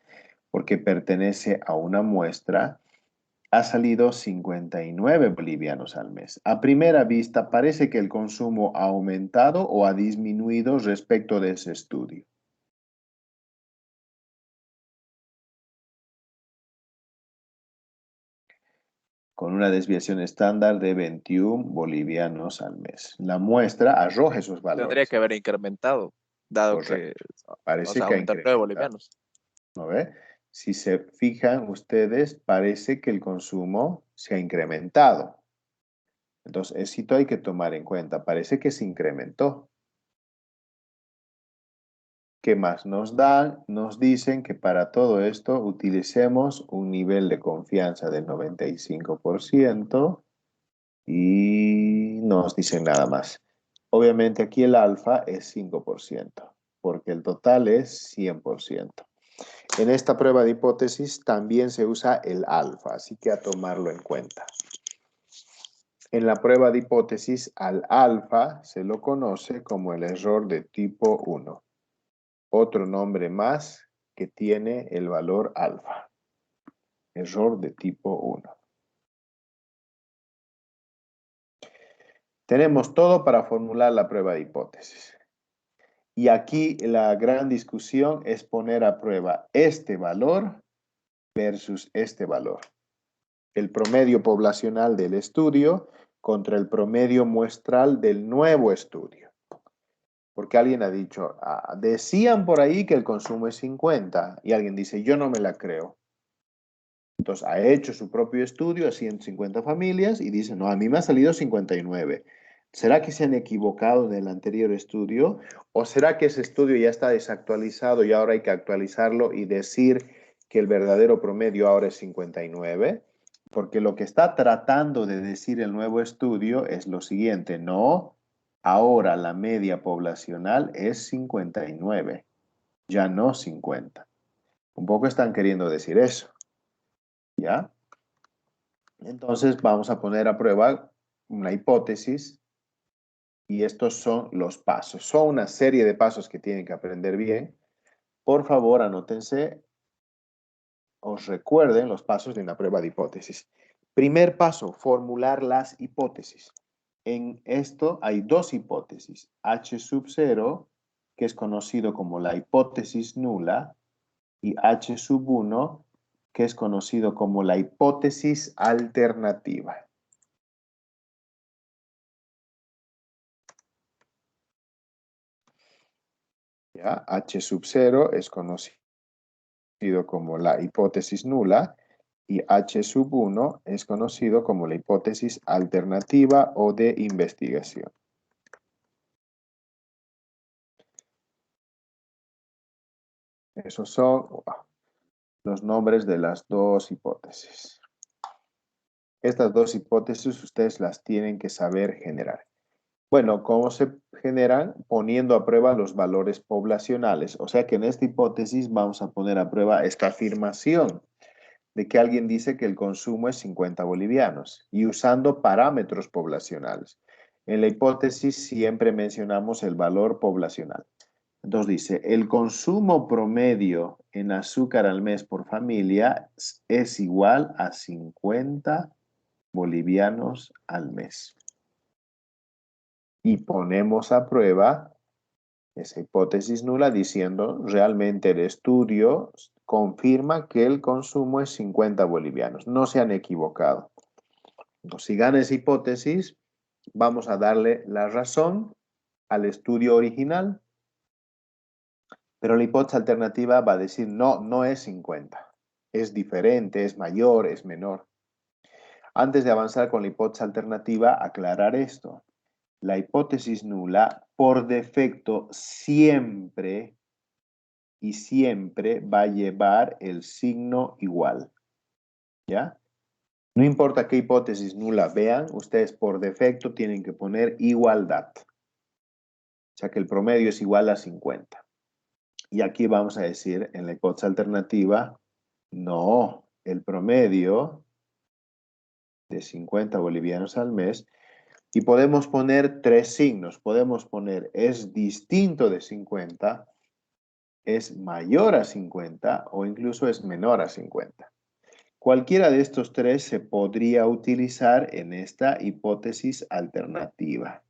porque pertenece a una muestra, ha salido 59 bolivianos al mes. A primera vista parece que el consumo ha aumentado o ha disminuido respecto de ese estudio. Con una desviación estándar de 21 bolivianos al mes. La muestra arroja esos valores. Tendría que haber incrementado, dado Correcto. que Parece que ha aumentar 9 incrementado. bolivianos. ¿No ve? Si se fijan ustedes, parece que el consumo se ha incrementado. Entonces, esto hay que tomar en cuenta. Parece que se incrementó. ¿Qué más nos dan? Nos dicen que para todo esto utilicemos un nivel de confianza del 95% y no nos dicen nada más. Obviamente aquí el alfa es 5%, porque el total es 100%. En esta prueba de hipótesis también se usa el alfa, así que a tomarlo en cuenta. En la prueba de hipótesis al alfa se lo conoce como el error de tipo 1. Otro nombre más que tiene el valor alfa. Error de tipo 1. Tenemos todo para formular la prueba de hipótesis. Y aquí la gran discusión es poner a prueba este valor versus este valor. El promedio poblacional del estudio contra el promedio muestral del nuevo estudio. Porque alguien ha dicho, decían por ahí que el consumo es 50 y alguien dice, yo no me la creo. Entonces ha hecho su propio estudio a 150 familias y dice, no, a mí me ha salido 59. ¿Será que se han equivocado del anterior estudio? ¿O será que ese estudio ya está desactualizado y ahora hay que actualizarlo y decir que el verdadero promedio ahora es 59? Porque lo que está tratando de decir el nuevo estudio es lo siguiente, no, ahora la media poblacional es 59, ya no 50. Un poco están queriendo decir eso, ¿ya? Entonces vamos a poner a prueba una hipótesis y estos son los pasos. Son una serie de pasos que tienen que aprender bien. Por favor, anótense, os recuerden los pasos de una prueba de hipótesis. Primer paso, formular las hipótesis. En esto hay dos hipótesis. H sub 0, que es conocido como la hipótesis nula, y H sub 1, que es conocido como la hipótesis alternativa. ¿Ya? H sub 0 es conocido como la hipótesis nula Y H sub 1 es conocido como la hipótesis alternativa o de investigación. Esos son los nombres de las dos hipótesis. Estas dos hipótesis ustedes las tienen que saber generar. Bueno, ¿cómo se generan? Poniendo a prueba los valores poblacionales. O sea que en esta hipótesis vamos a poner a prueba esta afirmación de que alguien dice que el consumo es 50 bolivianos y usando parámetros poblacionales. En la hipótesis siempre mencionamos el valor poblacional. Entonces dice, el consumo promedio en azúcar al mes por familia es igual a 50 bolivianos al mes. Y ponemos a prueba esa hipótesis nula diciendo, realmente el estudio confirma que el consumo es 50 bolivianos. No se han equivocado. Entonces, si gana esa hipótesis, vamos a darle la razón al estudio original. Pero la hipótesis alternativa va a decir, no, no es 50. Es diferente, es mayor, es menor. Antes de avanzar con la hipótesis alternativa, aclarar esto. La hipótesis nula, por defecto, siempre y siempre va a llevar el signo igual. ¿Ya? No importa qué hipótesis nula vean, ustedes por defecto tienen que poner igualdad. O sea que el promedio es igual a 50. Y aquí vamos a decir, en la hipótesis alternativa, no, el promedio de 50 bolivianos al mes, y podemos poner tres signos. Podemos poner es distinto de 50, es mayor a 50 o incluso es menor a 50. Cualquiera de estos tres se podría utilizar en esta hipótesis alternativa.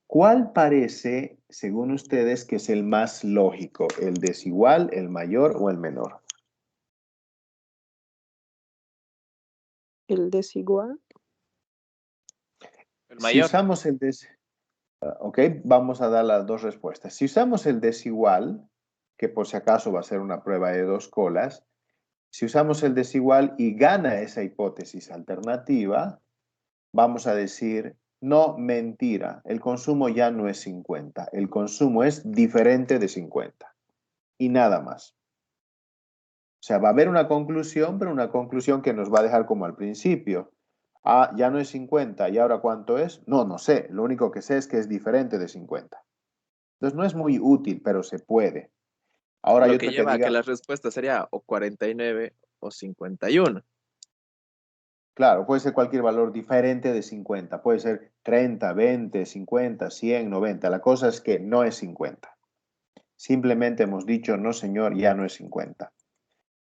¿Cuál parece, según ustedes, que es el más lógico? ¿El desigual, el mayor o el menor? El desigual. El Si mayor. usamos el ok, vamos a dar las dos respuestas. Si usamos el desigual, que por si acaso va a ser una prueba de dos colas, si usamos el desigual y gana esa hipótesis alternativa, vamos a decir, no, mentira, el consumo ya no es 50, el consumo es diferente de 50 y nada más. O sea, va a haber una conclusión, pero una conclusión que nos va a dejar como al principio. Ah, ya no es 50, ¿y ahora cuánto es? No, no sé, lo único que sé es que es diferente de 50. Entonces no es muy útil, pero se puede. Ahora hay Lo otro que que lleva a que diga, la respuesta sería o 49 o 51. claro, puede ser cualquier valor diferente de 50. Puede ser 30, 20, 50, 100, 90. La cosa es que no es 50. Simplemente hemos dicho, no señor, ya no es 50.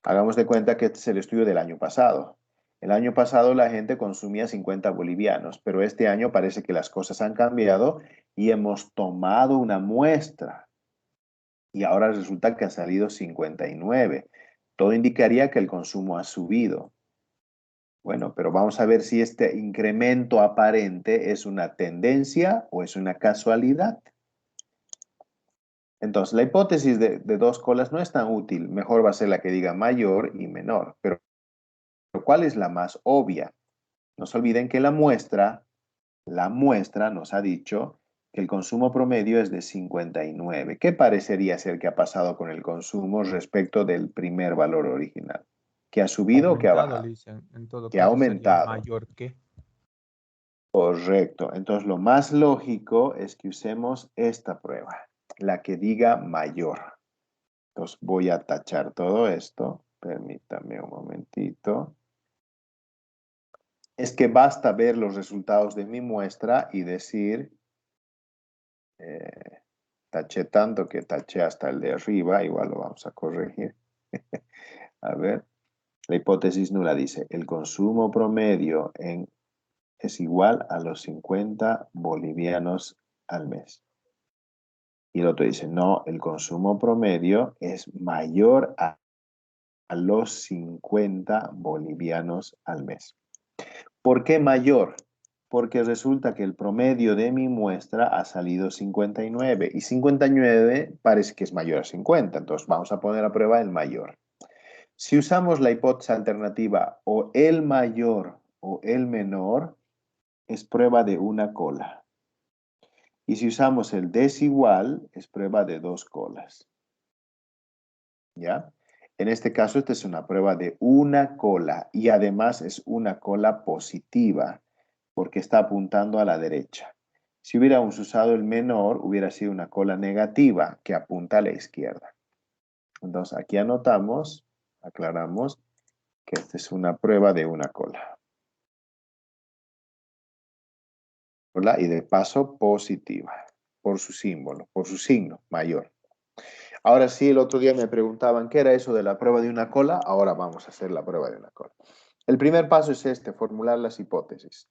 Hagamos de cuenta que este es el estudio del año pasado. El año pasado la gente consumía 50 bolivianos, pero este año parece que las cosas han cambiado y hemos tomado una muestra. Y ahora resulta que ha salido 59. Todo indicaría que el consumo ha subido. Bueno, pero vamos a ver si este incremento aparente es una tendencia o es una casualidad. Entonces, la hipótesis de dos colas no es tan útil. Mejor va a ser la que diga mayor y menor. Pero ¿cuál es la más obvia? No se olviden que la muestra nos ha dicho que el consumo promedio es de 59. ¿Qué parecería ser que ha pasado con el consumo respecto del primer valor original? ¿Que ha subido o que ha Aumentado, bajado? dicen. En todo Que ha caso sería aumentado. mayor que. Correcto. Entonces, lo más lógico es que usemos esta prueba, la que diga mayor. Entonces, voy a tachar todo esto. Permítame un momentito. Es que basta ver los resultados de mi muestra y decir, taché tanto que taché hasta el de arriba, igual lo vamos a corregir. A ver, la hipótesis nula dice, el consumo promedio es igual a los 50 bolivianos al mes. Y el otro dice, no, el consumo promedio es mayor a los 50 bolivianos al mes. ¿Por qué mayor? Porque resulta que el promedio de mi muestra ha salido 59 y 59 parece que es mayor a 50, entonces vamos a poner a prueba el mayor. Si usamos la hipótesis alternativa o el mayor o el menor, es prueba de una cola. Y si usamos el desigual, es prueba de 2 colas. ¿Ya? En este caso, esta es una prueba de una cola y además es una cola positiva porque está apuntando a la derecha. Si hubiéramos usado el menor, hubiera sido una cola negativa que apunta a la izquierda. Entonces, aquí anotamos, aclaramos que esta es una prueba de una cola. Y de paso positiva, por su símbolo, por su signo mayor. Ahora sí, el otro día me preguntaban qué era eso de la prueba de una cola. Ahora vamos a hacer la prueba de una cola. El primer paso es este, formular las hipótesis.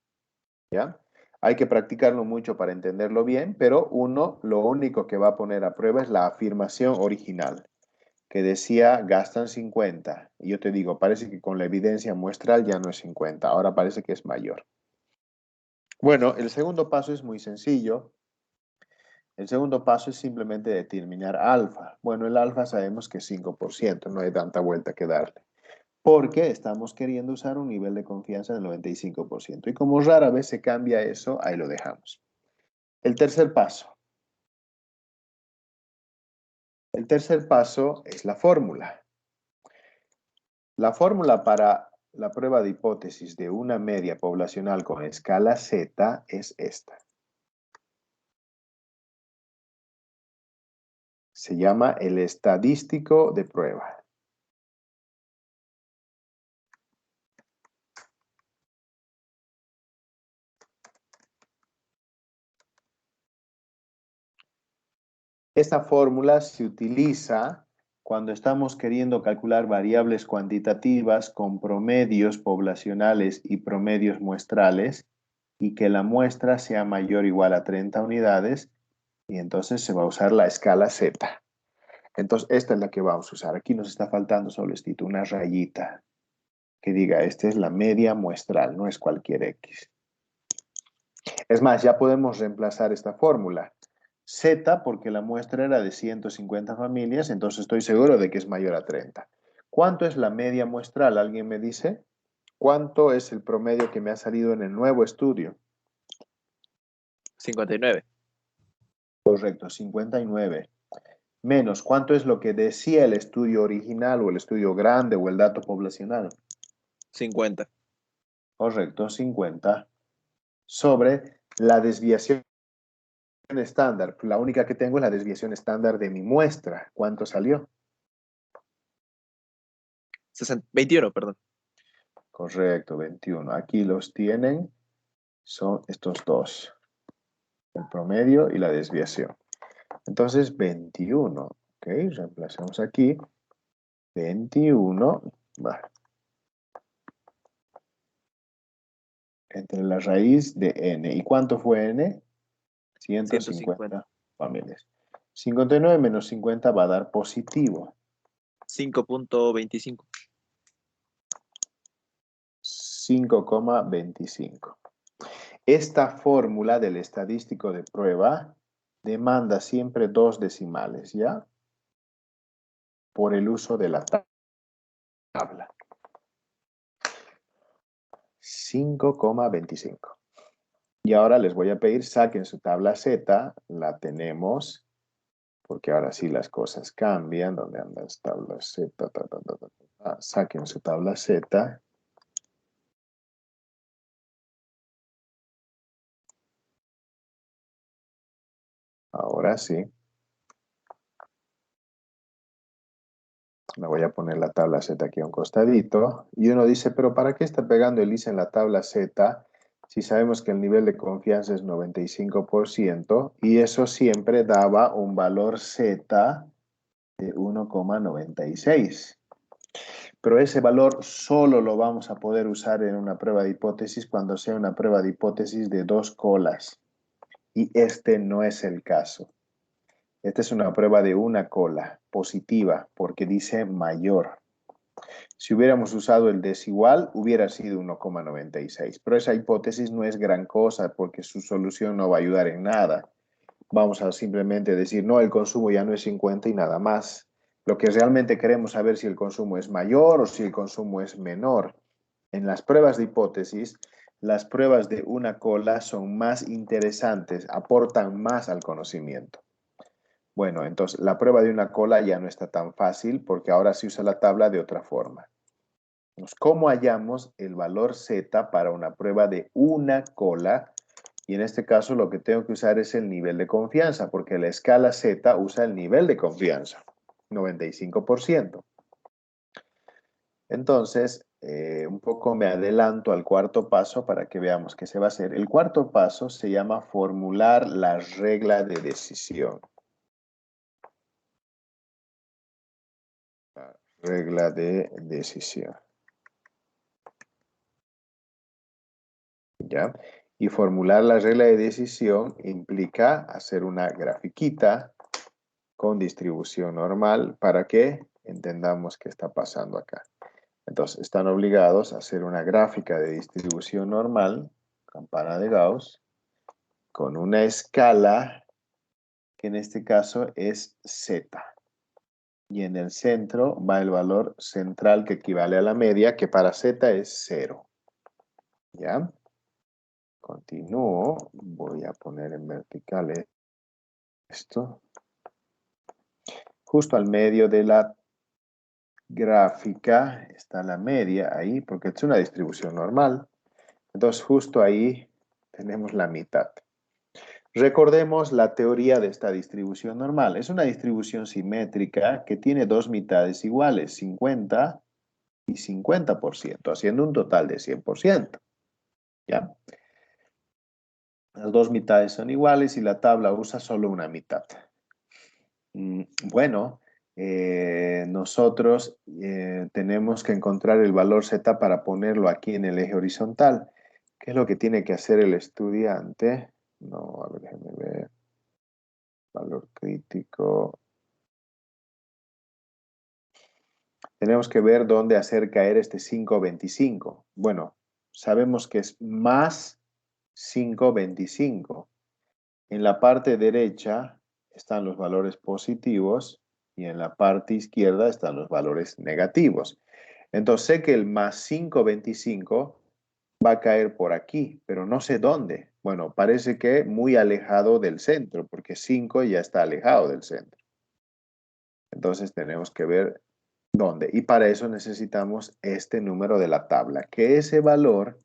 ¿Ya? Hay que practicarlo mucho para entenderlo bien, pero uno lo único que va a poner a prueba es la afirmación original, que decía gastan 50. Y yo te digo, parece que con la evidencia muestral ya no es 50, ahora parece que es mayor. Bueno, el segundo paso es muy sencillo. El segundo paso es simplemente determinar alfa. Bueno, el alfa sabemos que es 5%, no hay tanta vuelta que darle. Porque estamos queriendo usar un nivel de confianza del 95%. Y como rara vez se cambia eso, ahí lo dejamos. El tercer paso. El tercer paso es la fórmula. La fórmula para la prueba de hipótesis de una media poblacional con escala Z es esta. Se llama el estadístico de prueba. Esta fórmula se utiliza cuando estamos queriendo calcular variables cuantitativas con promedios poblacionales y promedios muestrales y que la muestra sea mayor o igual a 30 unidades y entonces se va a usar la escala Z. Entonces esta es la que vamos a usar. Aquí nos está faltando solo una rayita que diga esta es la media muestral, no es cualquier X. Es más, ya podemos reemplazar esta fórmula. Z, porque la muestra era de 150 familias, entonces estoy seguro de que es mayor a 30. ¿Cuánto es la media muestral? ¿Alguien me dice? ¿Cuánto es el promedio que me ha salido en el nuevo estudio? 59. Correcto, 59. Menos, ¿cuánto es lo que decía el estudio original o el estudio grande o el dato poblacional? 50. Correcto, 50. Sobre la desviación estándar. La única que tengo es la desviación estándar de mi muestra. ¿Cuánto salió? 21, perdón. Correcto, 21. Aquí los tienen. Son estos dos. El promedio y la desviación. Entonces, 21. Ok, reemplazamos aquí. 21. Va. Entre la raíz de n. ¿Y cuánto fue n? 150 familias. 59 menos 50 va a dar positivo. 5.25. 5,25. Esta fórmula del estadístico de prueba demanda siempre 2 decimales, ¿ya? Por el uso de la tabla. 5,25. Y ahora les voy a pedir, saquen su tabla Z, la tenemos, porque ahora sí las cosas cambian. ¿Dónde andan las tablas Z? Saquen su tabla Z. Ahora sí. Me voy a poner la tabla Z aquí a un costadito. Y uno dice, pero ¿para qué está pegando el ICE en la tabla Z si sabemos que el nivel de confianza es 95% y eso siempre daba un valor Z de 1,96? Pero ese valor solo lo vamos a poder usar en una prueba de hipótesis cuando sea una prueba de hipótesis de 2 colas. Y este no es el caso. Esta es una prueba de una cola, positiva, porque dice mayor. Si hubiéramos usado el desigual, hubiera sido 1,96. Pero esa hipótesis no es gran cosa porque su solución no va a ayudar en nada. Vamos a simplemente decir, no, el consumo ya no es 50 y nada más. Lo que realmente queremos saber si el consumo es mayor o si el consumo es menor. En las pruebas de hipótesis, las pruebas de una cola son más interesantes, aportan más al conocimiento. Bueno, entonces la prueba de una cola ya no está tan fácil porque ahora se usa la tabla de otra forma. ¿Cómo hallamos el valor Z para una prueba de una cola? Y en este caso lo que tengo que usar es el nivel de confianza, porque la escala Z usa el nivel de confianza, 95%. Entonces, un poco me adelanto al cuarto paso para que veamos qué se va a hacer. El cuarto paso se llama formular la regla de decisión. La regla de decisión. ¿Ya? Y formular la regla de decisión implica hacer una grafiquita con distribución normal para que entendamos qué está pasando acá. Entonces, están obligados a hacer una gráfica de distribución normal, campana de Gauss, con una escala que en este caso es Z. Y en el centro va el valor central que equivale a la media, que para Z es 0. ¿Ya? Continúo. Voy a poner en vertical esto. Justo al medio de la gráfica está la media ahí, porque es una distribución normal. Entonces, justo ahí tenemos la mitad. Recordemos la teoría de esta distribución normal. Es una distribución simétrica que tiene dos mitades iguales, 50 y 50%, haciendo un total de 100%. ¿Ya? Las dos mitades son iguales y la tabla usa solo una mitad. Bueno, nosotros tenemos que encontrar el valor Z para ponerlo aquí en el eje horizontal. ¿Qué es lo que tiene que hacer el estudiante? No, a ver, déjenme ver. Valor crítico. Tenemos que ver dónde hacer caer este 5,25. Bueno, sabemos que es más 5,25. En la parte derecha están los valores positivos y en la parte izquierda están los valores negativos. Entonces sé que el más 5,25 va a caer por aquí, pero no sé dónde. Bueno, parece que muy alejado del centro, porque 5 ya está alejado del centro. Entonces tenemos que ver dónde. Y para eso necesitamos este número de la tabla, que ese valor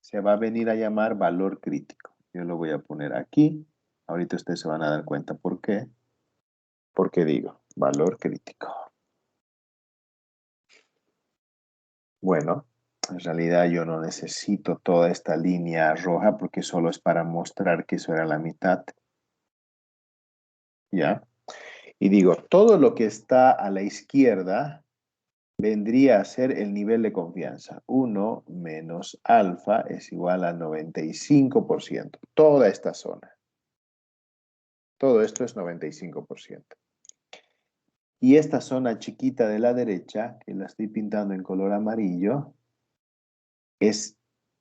se va a venir a llamar valor crítico. Yo lo voy a poner aquí. Ahorita ustedes se van a dar cuenta por qué. Porque digo, valor crítico. Bueno, en realidad yo no necesito toda esta línea roja porque solo es para mostrar que eso era la mitad. ¿Ya? Y digo, todo lo que está a la izquierda vendría a ser el nivel de confianza. 1 menos alfa es igual a 95%. Toda esta zona. Todo esto es 95%. Y esta zona chiquita de la derecha, que la estoy pintando en color amarillo, es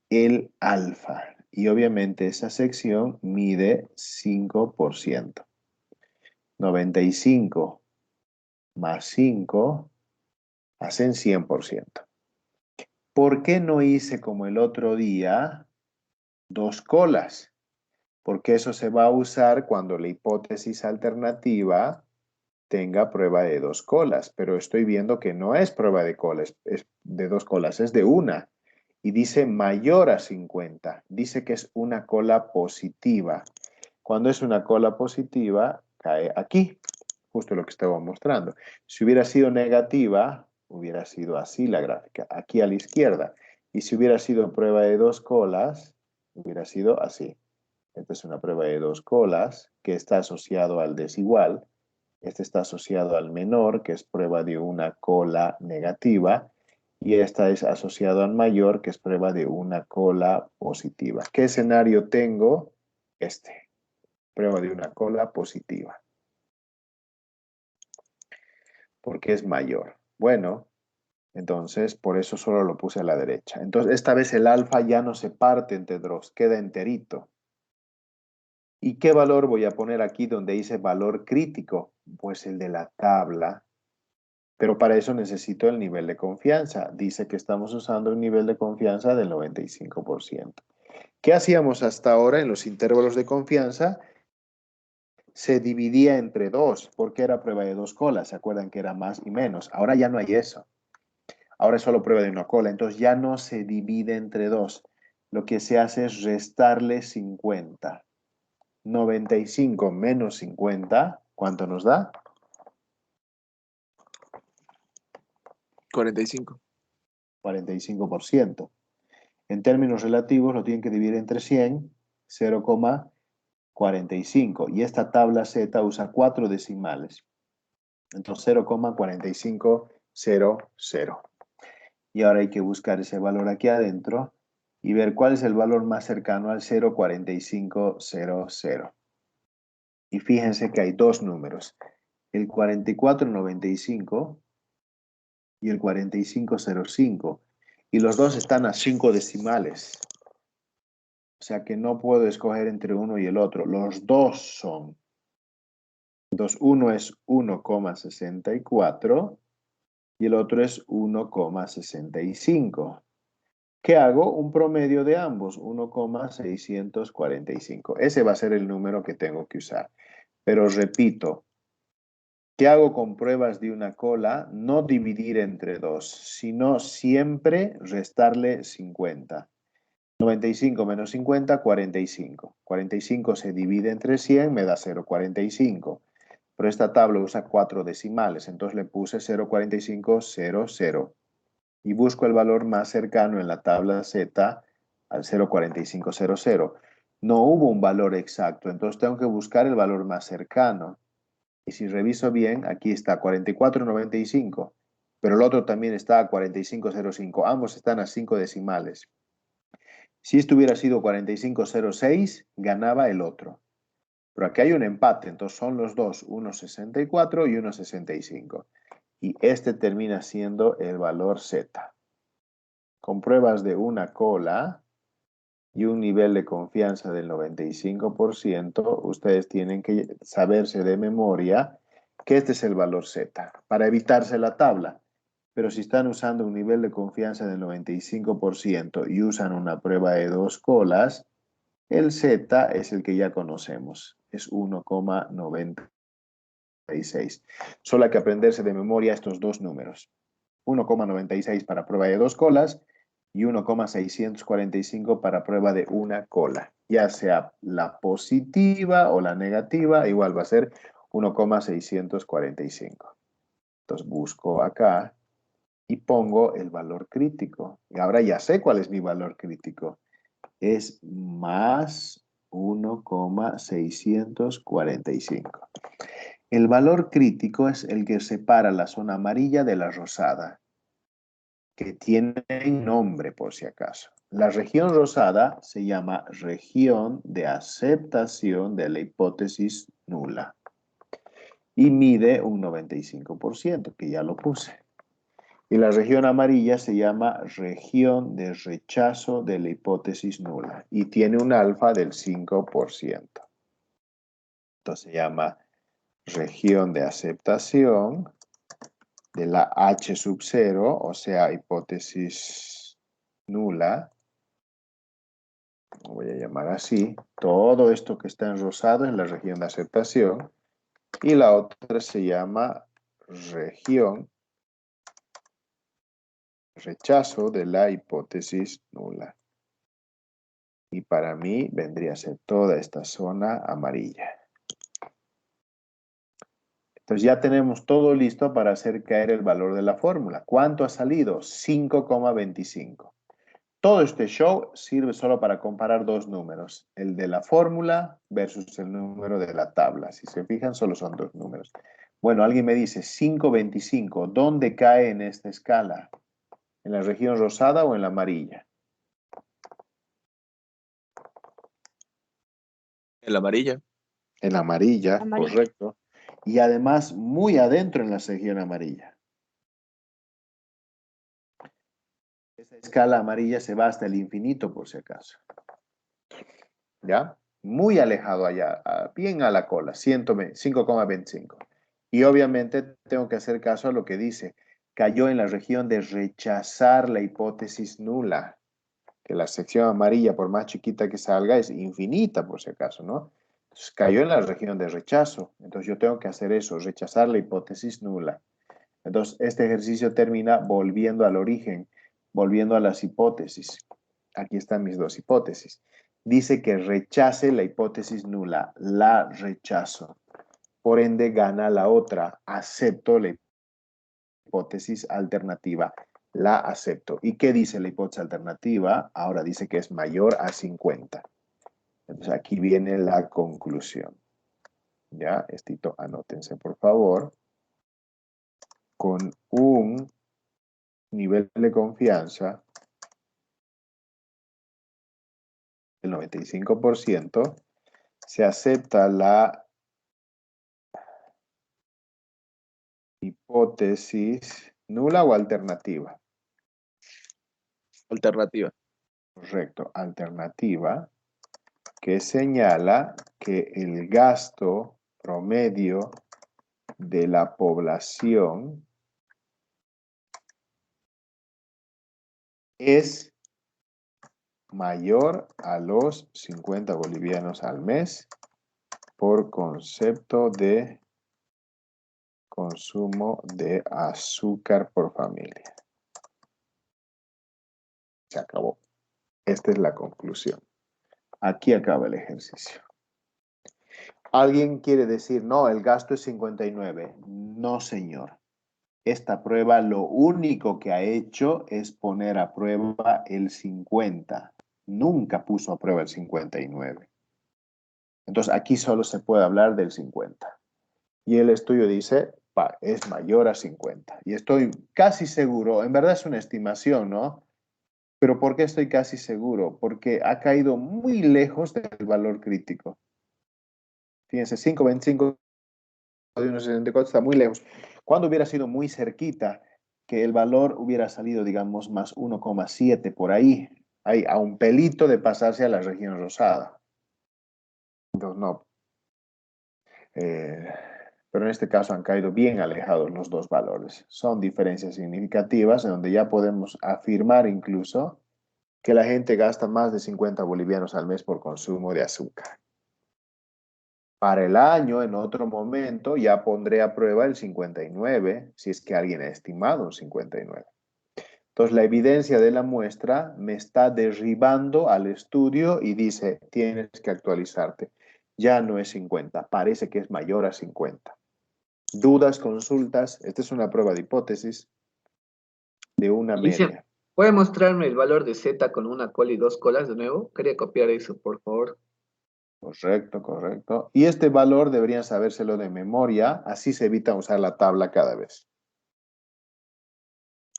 el alfa. Y obviamente esa sección mide 5%. 95 más 5 hacen 100%. ¿Por qué no hice como el otro día 2 colas? Porque eso se va a usar cuando la hipótesis alternativa tenga prueba de 2 colas, pero estoy viendo que no es prueba de colas, es de 2 colas, es de una. Y dice mayor a 50, dice que es una cola positiva. Cuando es una cola positiva, cae aquí, justo lo que estaba mostrando. Si hubiera sido negativa, hubiera sido así la gráfica, aquí a la izquierda. Y si hubiera sido prueba de 2 colas, hubiera sido así. Esta es una prueba de 2 colas que está asociado al desigual. Este está asociado al menor, que es prueba de una cola negativa. Y esta es asociado al mayor, que es prueba de una cola positiva. ¿Qué escenario tengo? Este. Prueba de una cola positiva. Porque es mayor. Bueno, entonces por eso solo lo puse a la derecha. Entonces esta vez el alfa ya no se parte entre dos, queda enterito. ¿Y qué valor voy a poner aquí donde dice valor crítico? Pues el de la tabla Pero para eso necesito el nivel de confianza. Dice que estamos usando un nivel de confianza del 95%. ¿Qué hacíamos hasta ahora en los intervalos de confianza? Se dividía entre dos, porque era prueba de dos colas. ¿Se acuerdan que era más y menos? Ahora ya no hay eso. Ahora es solo prueba de una cola. Entonces ya no se divide entre dos. Lo que se hace es restarle 50. 95 menos 50, ¿cuánto nos da? 45. 45%. En términos relativos lo tienen que dividir entre 100, 0,45. Y esta tabla Z usa 4 decimales. Entonces 0,4500. Y ahora hay que buscar ese valor aquí adentro y ver cuál es el valor más cercano al 0,4500. Y fíjense que hay dos números, el 4495 y el 4505. Y los dos están a 5 decimales. O sea que no puedo escoger entre uno y el otro. Los dos son. Entonces uno es 1,64 y el otro es 1,65. ¿Qué hago? Un promedio de ambos, 1,645. Ese va a ser el número que tengo que usar. Pero repito, ¿qué hago con pruebas de una cola? No dividir entre dos, sino siempre restarle 50. 95 menos 50, 45. 45 se divide entre 100, me da 0,45. Pero esta tabla usa 4 decimales, entonces le puse 0,4500. Y busco el valor más cercano en la tabla Z al 0,4500. No hubo un valor exacto, entonces tengo que buscar el valor más cercano. Y si reviso bien, aquí está 4495, pero el otro también está a 4505. Ambos están a 5 decimales. Si esto hubiera sido 4506, ganaba el otro. Pero aquí hay un empate, entonces son los dos, 1,64 y 1,65. Y este termina siendo el valor Z. Con pruebas de una cola y un nivel de confianza del 95%, ustedes tienen que saberse de memoria que este es el valor Z, para evitarse la tabla. Pero si están usando un nivel de confianza del 95% y usan una prueba de dos colas, el Z es el que ya conocemos, es 1,96. Solo hay que aprenderse de memoria estos dos números. 1,96 para prueba de dos colas y 1,645 para prueba de una cola. Ya sea la positiva o la negativa, igual va a ser 1,645. Entonces busco acá y pongo el valor crítico. Y ahora ya sé cuál es mi valor crítico. Es más 1,645. El valor crítico es el que separa la zona amarilla de la rosada, que tiene nombre por si acaso. La región rosada se llama región de aceptación de la hipótesis nula y mide un 95%, que ya lo puse. Y la región amarilla se llama región de rechazo de la hipótesis nula y tiene un alfa del 5%. Entonces se llama región de aceptación de la H sub 0, o sea, hipótesis nula. Lo voy a llamar así. Todo esto que está en rosado es la región de aceptación. Y la otra se llama región rechazo de la hipótesis nula. Y para mí vendría a ser toda esta zona amarilla. Entonces ya tenemos todo listo para hacer caer el valor de la fórmula. ¿Cuánto ha salido? 5,25. Todo este show sirve solo para comparar dos números, el de la fórmula versus el número de la tabla. Si se fijan, solo son dos números. Bueno, alguien me dice 5,25. ¿Dónde cae en esta escala? ¿En la región rosada o en la amarilla? En la amarilla. En la amarilla, Amarilla. correcto. Y además muy adentro en la región amarilla. Esa escala amarilla se va hasta el infinito, por si acaso. ¿Ya? Muy alejado allá, bien a la cola, 5,25. Y obviamente tengo que hacer caso a lo que dice. Cayó en la región de rechazar la hipótesis nula. Que la sección amarilla, por más chiquita que salga, es infinita, por si acaso, ¿no? Entonces, cayó en la región de rechazo. Entonces, yo tengo que hacer eso, rechazar la hipótesis nula. Entonces, este ejercicio termina volviendo al origen, volviendo a las hipótesis. Aquí están mis dos hipótesis. Dice que rechace la hipótesis nula, la rechazo. Por ende, gana la otra, acepto la hipótesis alternativa, la acepto. ¿Y qué dice la hipótesis alternativa? Ahora dice que es mayor a 50. Entonces, aquí viene la conclusión. Ya, estito, anótense, por favor. Con un nivel de confianza del 95%, se acepta la hipótesis nula o alternativa. Alternativa. Correcto, alternativa, que señala que el gasto promedio de la población es mayor a los 50 bolivianos al mes por concepto de consumo de azúcar por familia. Se acabó. Esta es la conclusión. Aquí acaba el ejercicio. ¿Alguien quiere decir, no, el gasto es 59? No, señor. Esta prueba lo único que ha hecho es poner a prueba el 50. Nunca puso a prueba el 59. Entonces, aquí solo se puede hablar del 50. Y el estudio dice, es mayor a 50. Y estoy casi seguro, en verdad es una estimación, ¿no? Pero ¿por qué estoy casi seguro? Porque ha caído muy lejos del valor crítico. Fíjense, 5.25 de 1.64 está muy lejos. Cuando hubiera sido muy cerquita, que el valor hubiera salido, digamos, más 1,7 por ahí, a un pelito de pasarse a la región rosada. Entonces, no. Pero en este caso han caído bien alejados los dos valores. Son diferencias significativas en donde ya podemos afirmar incluso que la gente gasta más de 50 bolivianos al mes por consumo de azúcar. Para el año, en otro momento, ya pondré a prueba el 59, si es que alguien ha estimado un 59. Entonces, la evidencia de la muestra me está derribando al estudio y dice, tienes que actualizarte. Ya no es 50, parece que es mayor a 50. Dudas, consultas, esta es una prueba de hipótesis de una media. ¿Puede mostrarme el valor de Z con una cola y dos colas de nuevo? Quería copiar eso, por favor. Correcto, correcto. Y este valor deberían sabérselo de memoria, así se evita usar la tabla cada vez.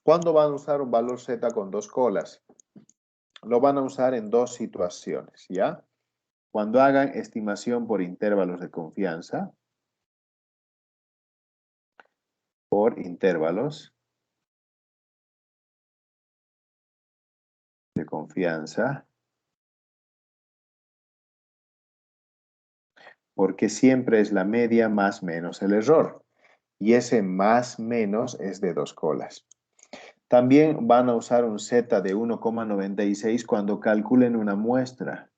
¿Cuándo van a usar un valor Z con dos colas? Lo van a usar en dos situaciones, ¿ya? Cuando hagan estimación por intervalos de confianza, por intervalos de confianza, porque siempre es la media más menos el error. Y ese más menos es de dos colas. También van a usar un Z de 1,96 cuando calculen una muestra.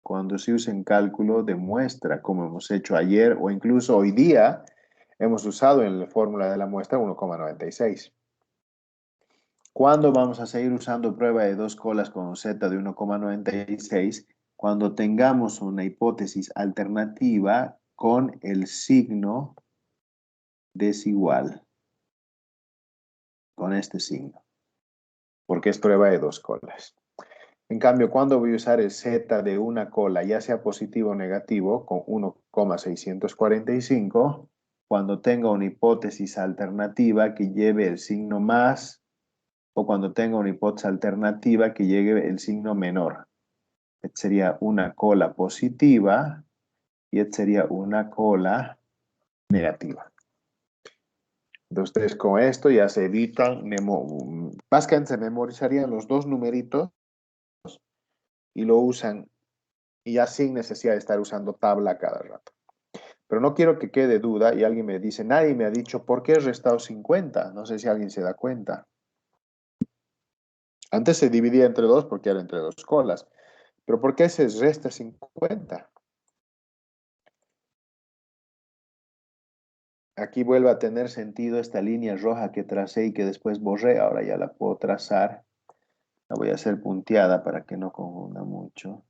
Cuando se usen cálculo de muestra, como hemos hecho ayer o incluso hoy día, hemos usado en la fórmula de la muestra 1,96. ¿Cuándo vamos a seguir usando prueba de dos colas con un Z de 1,96? Cuando tengamos una hipótesis alternativa con el signo desigual. Con este signo. Porque es prueba de dos colas. En cambio, cuando voy a usar el Z de una cola, ya sea positivo o negativo, con 1,645, cuando tenga una hipótesis alternativa que lleve el signo más, o cuando tenga una hipótesis alternativa que lleve el signo menor. Esta sería una cola positiva y esta sería una cola negativa. Entonces, ustedes con esto ya se evitan, básicamente se memorizarían los dos numeritos y lo usan y ya sin necesidad de estar usando tabla cada rato. Pero no quiero que quede duda y alguien me dice, nadie me ha dicho por qué he restado 50. No sé si alguien se da cuenta. Antes se dividía entre 2 porque era entre 2 colas. Pero ¿por qué se resta 50? Aquí vuelve a tener sentido esta línea roja que tracé y que después borré. Ahora ya la puedo trazar. La voy a hacer punteada para que no confunda mucho.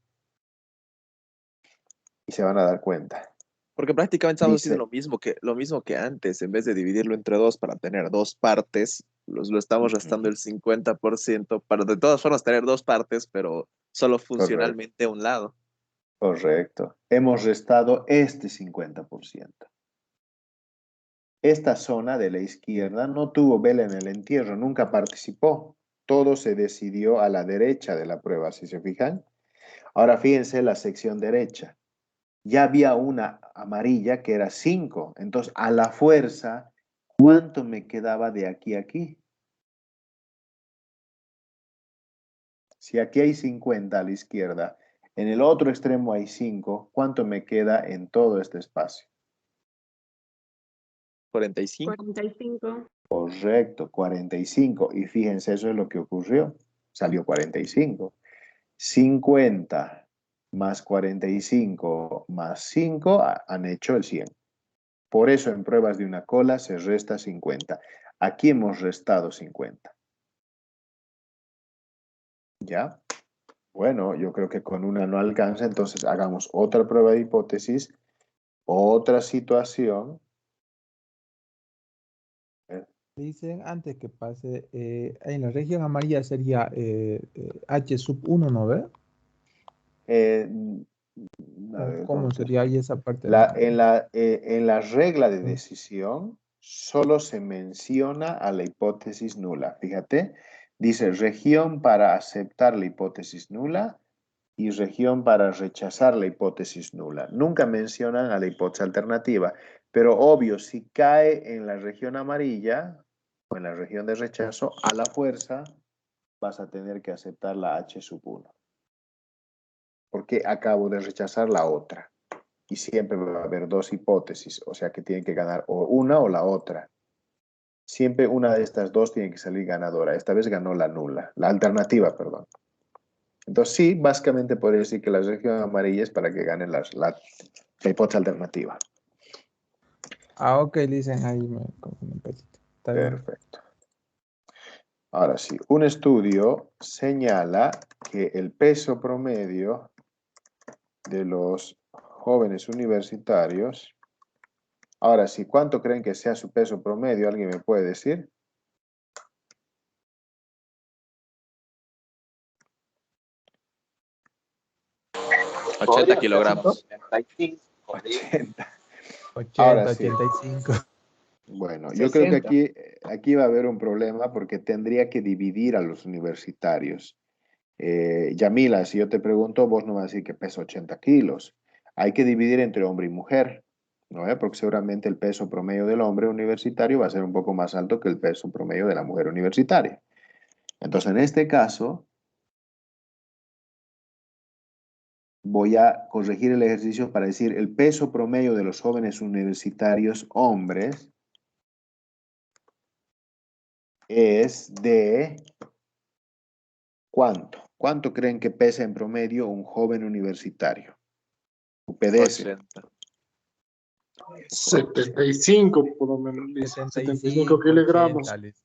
Y se van a dar cuenta. Porque prácticamente estamos haciendo Dice, lo mismo que antes. En vez de dividirlo entre 2 para tener 2 partes, lo estamos restando el 50% para de todas formas tener 2 partes, pero solo correcto, funcionalmente un lado. correcto. Hemos restado este 50%. Esta zona de la izquierda no tuvo vela en el entierro, nunca participó. Todo se decidió a la derecha de la prueba, si se fijan. Ahora fíjense la sección derecha. Ya había una amarilla que era 5. Entonces, a la fuerza, ¿cuánto me quedaba de aquí a aquí? Si aquí hay 50 a la izquierda, en el otro extremo hay 5, ¿cuánto me queda en todo este espacio? 45. 45. Correcto, 45. Y fíjense, eso es lo que ocurrió. Salió 45. 50 más 45 más 5 han hecho el 100. Por eso en pruebas de una cola se resta 50. Aquí hemos restado 50. ¿Ya? Bueno, yo creo que con una no alcanza, entonces hagamos otra prueba de hipótesis, otra situación. Dicen antes que pase, en la región amarilla sería H sub 1, ¿no ve? A ver, ¿Cómo ¿dónde sería está? ahí esa parte? No, En la regla de decisión solo se menciona a la hipótesis nula. Fíjate, dice región para aceptar la hipótesis nula y región para rechazar la hipótesis nula. Nunca mencionan a la hipótesis alternativa, pero obvio, si cae en la región amarilla o en la región de rechazo, a la fuerza vas a tener que aceptar la H sub 1, porque acabo de rechazar la otra. Y siempre va a haber dos hipótesis, o sea que tienen que ganar o una o la otra. Siempre una de estas dos tiene que salir ganadora. Esta vez ganó la nula, la alternativa, perdón. Entonces sí, básicamente podría decir que la región amarilla es para que gane la hipótesis alternativa. Ah, ok, dicen ahí me confundí un poquito. Está bien. Perfecto. Ahora sí, un estudio señala que el peso promedio de los jóvenes universitarios. Ahora sí, ¿cuánto creen que sea su peso promedio? ¿Alguien me puede decir? $80 kilogramos. 80. 80, Ahora sí. 85. Bueno, yo creo 60. que aquí va a haber un problema porque tendría que dividir a los universitarios. Yamila, si yo te pregunto, vos no vas a decir que pesa 80 kilos. Hay que dividir entre hombre y mujer, ¿no? Porque seguramente el peso promedio del hombre universitario va a ser un poco más alto que el peso promedio de la mujer universitaria. Entonces, en este caso, voy a corregir el ejercicio para decir el peso promedio de los jóvenes universitarios hombres es de ¿cuánto? ¿Cuánto creen que pesa en promedio un joven universitario? UPDS. 80. 75 por lo menos, dice. 75 75, kilogramos. 80, listo.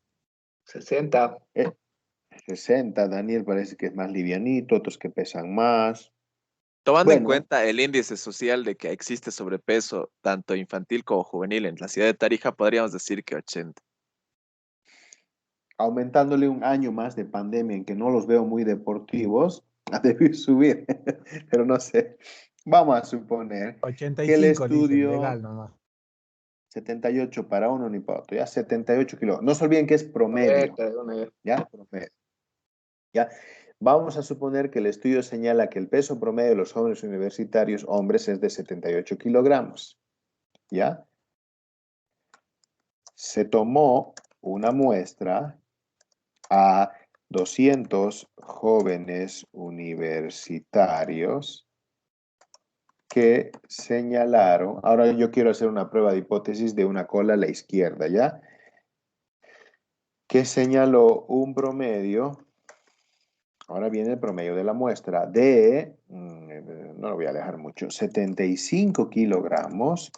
60. 60, Daniel parece que es más livianito, otros que pesan más. Tomando en Bueno, cuenta el índice social de que existe sobrepeso tanto infantil como juvenil en la ciudad de Tarija, podríamos decir que 80. aumentándole un año más de pandemia en que no los veo muy deportivos, a deber subir, pero no sé. Vamos a suponer que el 85, dicen, legal estudio nomás. 78 para uno ni para otro, ya 78 kilos. No se olviden que es promedio, Correcto, de una vez. ¿ya? Promedio. ¿Ya? Vamos a suponer que el estudio señala que el peso promedio de los jóvenes universitarios hombres es de 78 kilogramos, ¿ya? Se tomó una muestra a 200 jóvenes universitarios que señalaron, ahora yo quiero hacer una prueba de hipótesis de una cola a la izquierda, ¿ya? Que señaló un promedio, ahora viene el promedio de la muestra, de, no lo voy a alejar mucho, 75 kilogramos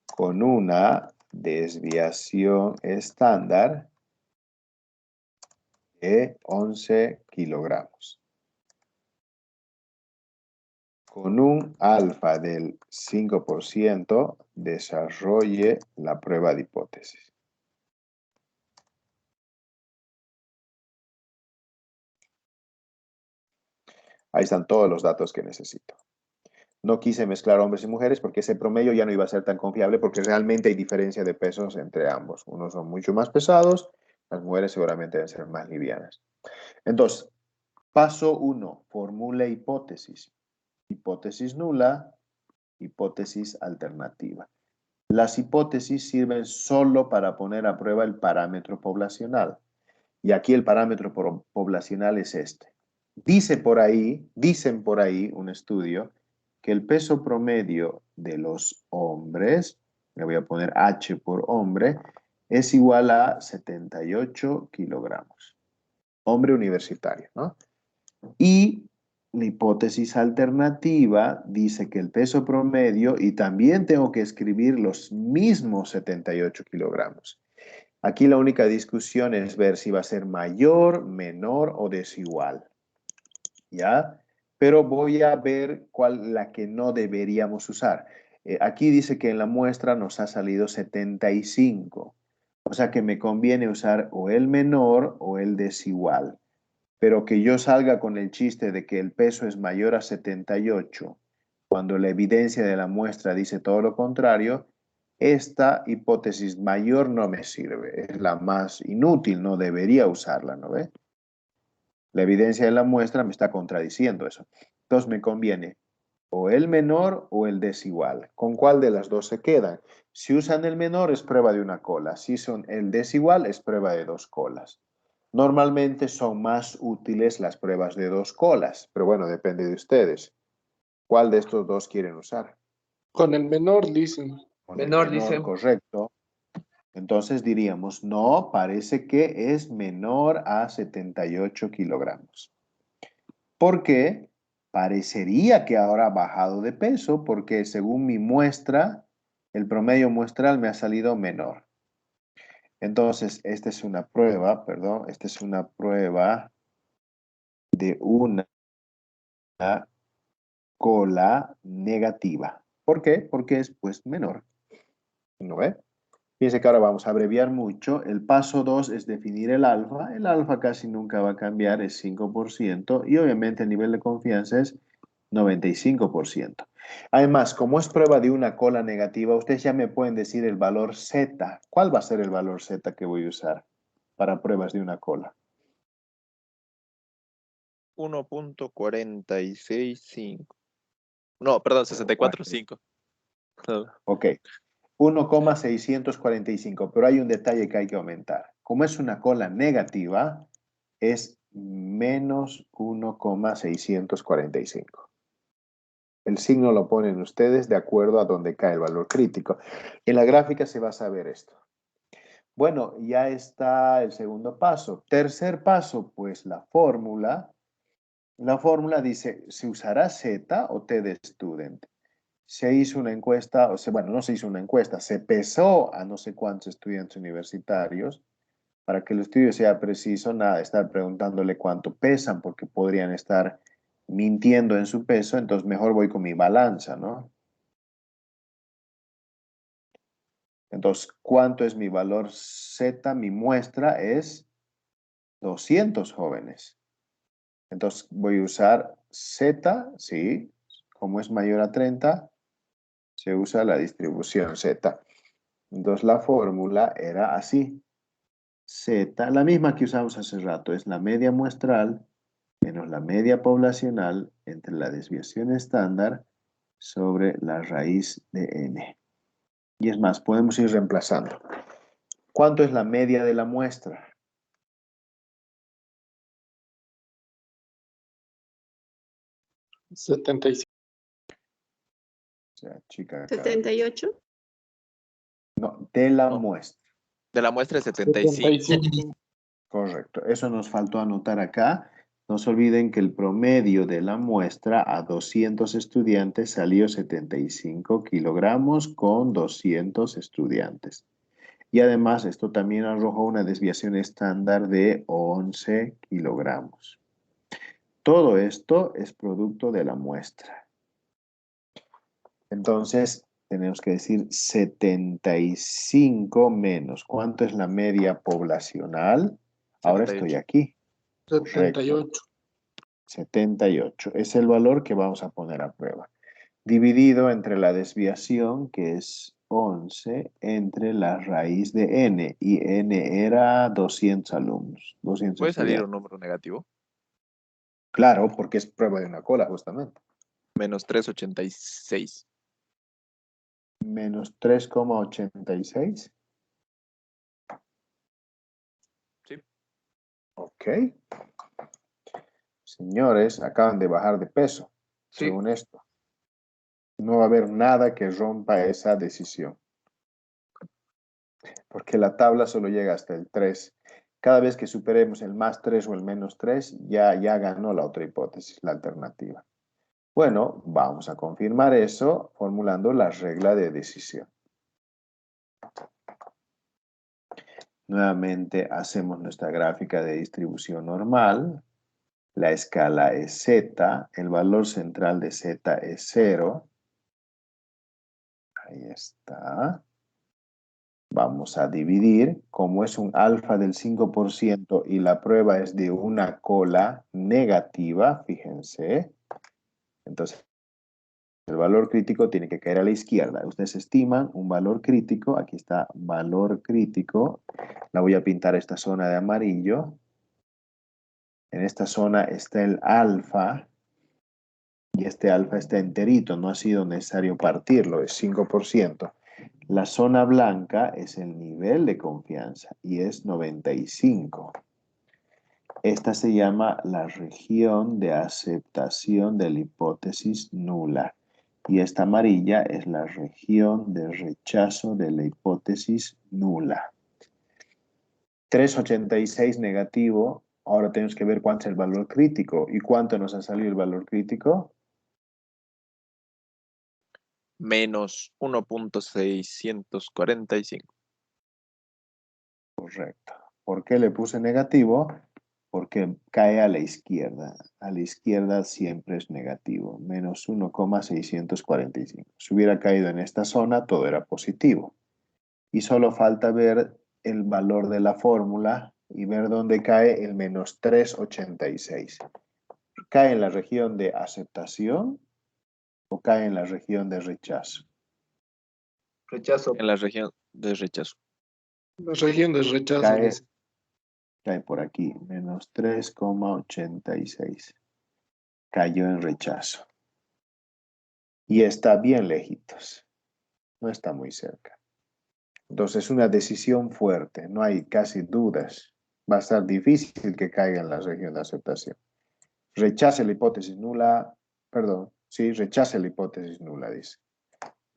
con una desviación estándar de 11 kilogramos. Con un alfa del 5%, desarrolle la prueba de hipótesis. Ahí están todos los datos que necesito. No quise mezclar hombres y mujeres porque ese promedio ya no iba a ser tan confiable porque realmente hay diferencia de pesos entre ambos. Unos son mucho más pesados, las mujeres seguramente deben ser más livianas. Entonces, paso 1, formule hipótesis. Hipótesis nula, hipótesis alternativa. Las hipótesis sirven solo para poner a prueba el parámetro poblacional. Y aquí el parámetro poblacional es este. Dicen por ahí un estudio que el peso promedio de los hombres, le voy a poner H por hombre, es igual a 78 kilogramos. Hombre universitario, ¿no? Y la hipótesis alternativa dice que el peso promedio, y también tengo que escribir los mismos 78 kilogramos. Aquí la única discusión es ver si va a ser mayor, menor o desigual. ¿Ya? Pero voy a ver cuál la que no deberíamos usar. Aquí dice que en la muestra nos ha salido 75. O sea que me conviene usar o el menor o el desigual. Pero que yo salga con el chiste de que el peso es mayor a 78, cuando la evidencia de la muestra dice todo lo contrario, esta hipótesis mayor no me sirve. Es la más inútil, no debería usarla, ¿no ve? La evidencia de la muestra me está contradiciendo eso. Entonces me conviene o el menor o el desigual. ¿Con cuál de las dos se quedan? Si usan el menor es prueba de una cola. Si son el desigual es prueba de dos colas. Normalmente son más útiles las pruebas de dos colas, pero bueno, depende de ustedes. ¿Cuál de estos dos quieren usar? Con el menor, dicen. Con el Menor, menor, dicen. correcto. Entonces diríamos, no, parece que es menor a 78 kilogramos. ¿Por qué? Parecería que ahora ha bajado de peso porque según mi muestra, el promedio muestral me ha salido menor. Entonces, esta es una prueba de una cola negativa. ¿Por qué? Porque es pues menor. ¿No ve? Fíjense que ahora vamos a abreviar mucho. El paso 2 es definir el alfa. El alfa casi nunca va a cambiar, es 5%. Y obviamente el nivel de confianza es 95%. Además, como es prueba de una cola negativa, ustedes ya me pueden decir el valor Z. ¿Cuál va a ser el valor Z que voy a usar para pruebas de una cola? 1.465. No, perdón, 64.5. Ok. 1,645, pero hay un detalle que hay que aumentar. Como es una cola negativa, es menos 1,645. El signo lo ponen ustedes de acuerdo a donde cae el valor crítico. En la gráfica se va a saber esto. Bueno, ya está el segundo paso. Tercer paso, pues la fórmula. La fórmula dice, ¿se usará Z o T de student? Se hizo una encuesta, bueno, no se hizo una encuesta, se pesó a no sé cuántos estudiantes universitarios. Para que el estudio sea preciso, nada, estar preguntándole cuánto pesan, porque podrían estar mintiendo en su peso, entonces mejor voy con mi balanza, ¿no? Entonces, ¿cuánto es mi valor Z? Mi muestra es 200 jóvenes. Entonces, voy a usar Z, sí, como es mayor a 30, se usa la distribución Z. Entonces, la fórmula era así. Z, la misma que usamos hace rato, es la media muestral menos la media poblacional entre la desviación estándar sobre la raíz de n. Y es más, podemos ir reemplazando. ¿Cuánto es la media de la muestra? sea, chica. 78. No, de la No. muestra. De la muestra es 75. Correcto. Eso nos faltó anotar acá. No se olviden que el promedio de la muestra a 200 estudiantes salió 75 kilogramos con 200 estudiantes. Y además esto también arrojó una desviación estándar de 11 kilogramos. Todo esto es producto de la muestra. Entonces tenemos que decir 75 menos. ¿Cuánto es la media poblacional? Ahora estoy 78. aquí. 78. 78. Es el valor que vamos a poner a prueba. Dividido entre la desviación, que es 11, entre la raíz de n. Y n era 200 alumnos. 200 ¿Puede salir un estudiantes. número negativo? Claro, porque es prueba de una cola, justamente. Menos 386. Menos 3,86. Sí. Ok. Señores, acaban de bajar de peso, Sí. según esto. No va a haber nada que rompa esa decisión. Porque la tabla solo llega hasta el 3. Cada vez que superemos el más 3 o el menos 3, ya ganó la otra hipótesis, la alternativa. Bueno, vamos a confirmar eso formulando la regla de decisión. Nuevamente hacemos nuestra gráfica de distribución normal. La escala es Z, el valor central de Z es 0. Ahí está. Vamos a dividir. Como es un alfa del 5% y la prueba es de una cola negativa, fíjense. Entonces, el valor crítico tiene que caer a la izquierda. Ustedes estiman un valor crítico. Aquí está valor crítico. La voy a pintar esta zona de amarillo. En esta zona está el alfa. Y este alfa está enterito. No ha sido necesario partirlo. Es 5%. La zona blanca es el nivel de confianza y es 95. Esta se llama la región de aceptación de la hipótesis nula. Y esta amarilla es la región de rechazo de la hipótesis nula. 386 negativo. Ahora tenemos que ver cuánto es el valor crítico. ¿Y cuánto nos ha salido el valor crítico? Menos 1.645. Correcto. ¿Por qué le puse negativo? Porque cae a la izquierda. A la izquierda siempre es negativo. Menos 1,645. Si hubiera caído en esta zona, todo era positivo. Y solo falta ver el valor de la fórmula y ver dónde cae el menos 386. ¿Cae en la región de aceptación o cae en la región de rechazo? Rechazo. En la región de rechazo. La región de rechazo. Cae por aquí, menos 3,86. Cayó en rechazo. Y está bien lejitos. No está muy cerca. Entonces es una decisión fuerte. No hay casi dudas. Va a ser difícil que caiga en la región de aceptación. Rechace la hipótesis nula. Perdón. Sí, rechace la hipótesis nula, dice.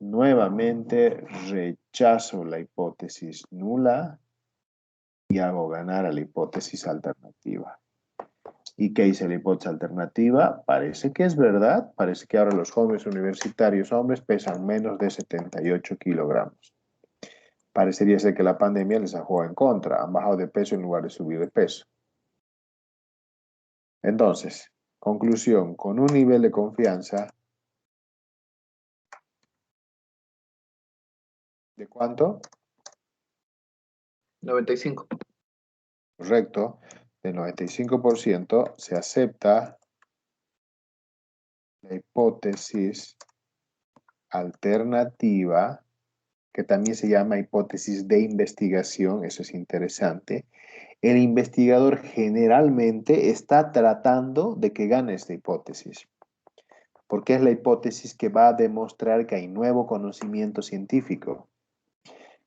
Nuevamente rechazo la hipótesis nula y hago ganar a la hipótesis alternativa. ¿Y qué dice la hipótesis alternativa? Parece que es verdad. Parece que ahora los jóvenes universitarios hombres pesan menos de 78 kilogramos. Parecería ser que la pandemia les ha jugado en contra. Han bajado de peso en lugar de subir de peso. Entonces, conclusión, con un nivel de confianza ¿de cuánto? 95. Correcto. Del 95% se acepta la hipótesis alternativa, que también se llama hipótesis de investigación. Eso es interesante. El investigador generalmente está tratando de que gane esta hipótesis, porque es la hipótesis que va a demostrar que hay nuevo conocimiento científico.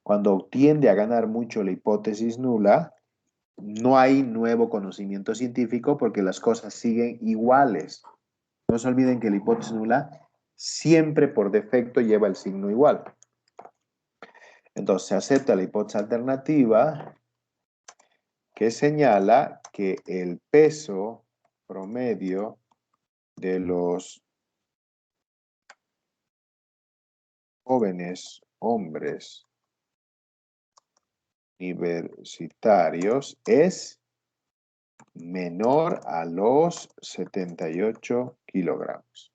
Cuando tiende a ganar mucho la hipótesis nula, no hay nuevo conocimiento científico porque las cosas siguen iguales. No se olviden que la hipótesis nula siempre por defecto lleva el signo igual. Entonces se acepta la hipótesis alternativa que señala que el peso promedio de los jóvenes hombres universitarios es menor a los 78 kilogramos.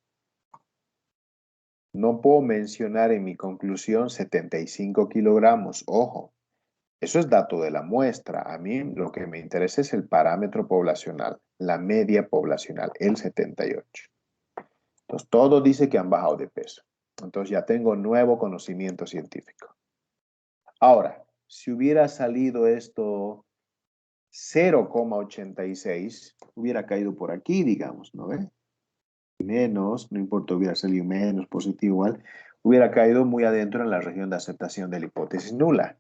No puedo mencionar en mi conclusión 75 kilogramos, ojo. Eso es dato de la muestra. A mí lo que me interesa es el parámetro poblacional, la media poblacional, el 78. Entonces, todo dice que han bajado de peso. Entonces, ya tengo nuevo conocimiento científico. Ahora, si hubiera salido esto 0,86, hubiera caído por aquí, digamos, ¿no ve? Menos, no importa, hubiera salido menos, positivo, igual, hubiera caído muy adentro en la región de aceptación de la hipótesis nula.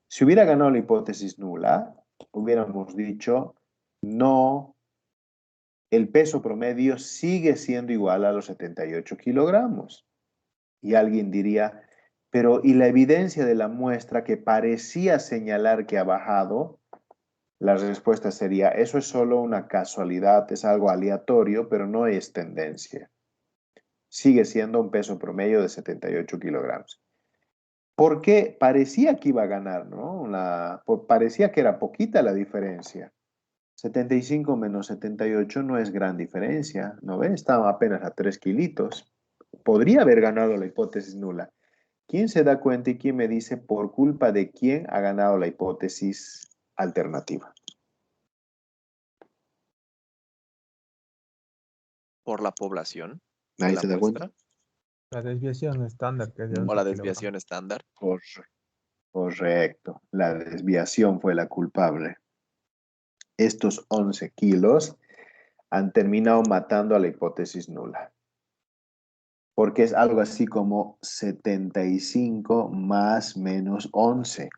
Si hubiera ganado la hipótesis nula, hubiéramos dicho, no, el peso promedio sigue siendo igual a los 78 kilogramos. Y alguien diría, pero ¿y la evidencia de la muestra que parecía señalar que ha bajado? La respuesta sería, eso es solo una casualidad, es algo aleatorio, pero no es tendencia. Sigue siendo un peso promedio de 78 kilogramos. ¿Por qué? Parecía que iba a ganar, ¿no? Parecía que era poquita la diferencia. 75 menos 78 no es gran diferencia, ¿no ve? Estaba apenas a 3 kilitos. Podría haber ganado la hipótesis nula. ¿Quién se da cuenta y quién me dice por culpa de quién ha ganado la hipótesis alternativa? Por la población de ¿Nadie la se da cuenta? muestra La desviación estándar que es de o 11 la kilogramos. desviación estándar. Correcto. La desviación fue la culpable. Estos 11 kilos han terminado matando a la hipótesis nula. Porque es algo así como 75 más menos 11.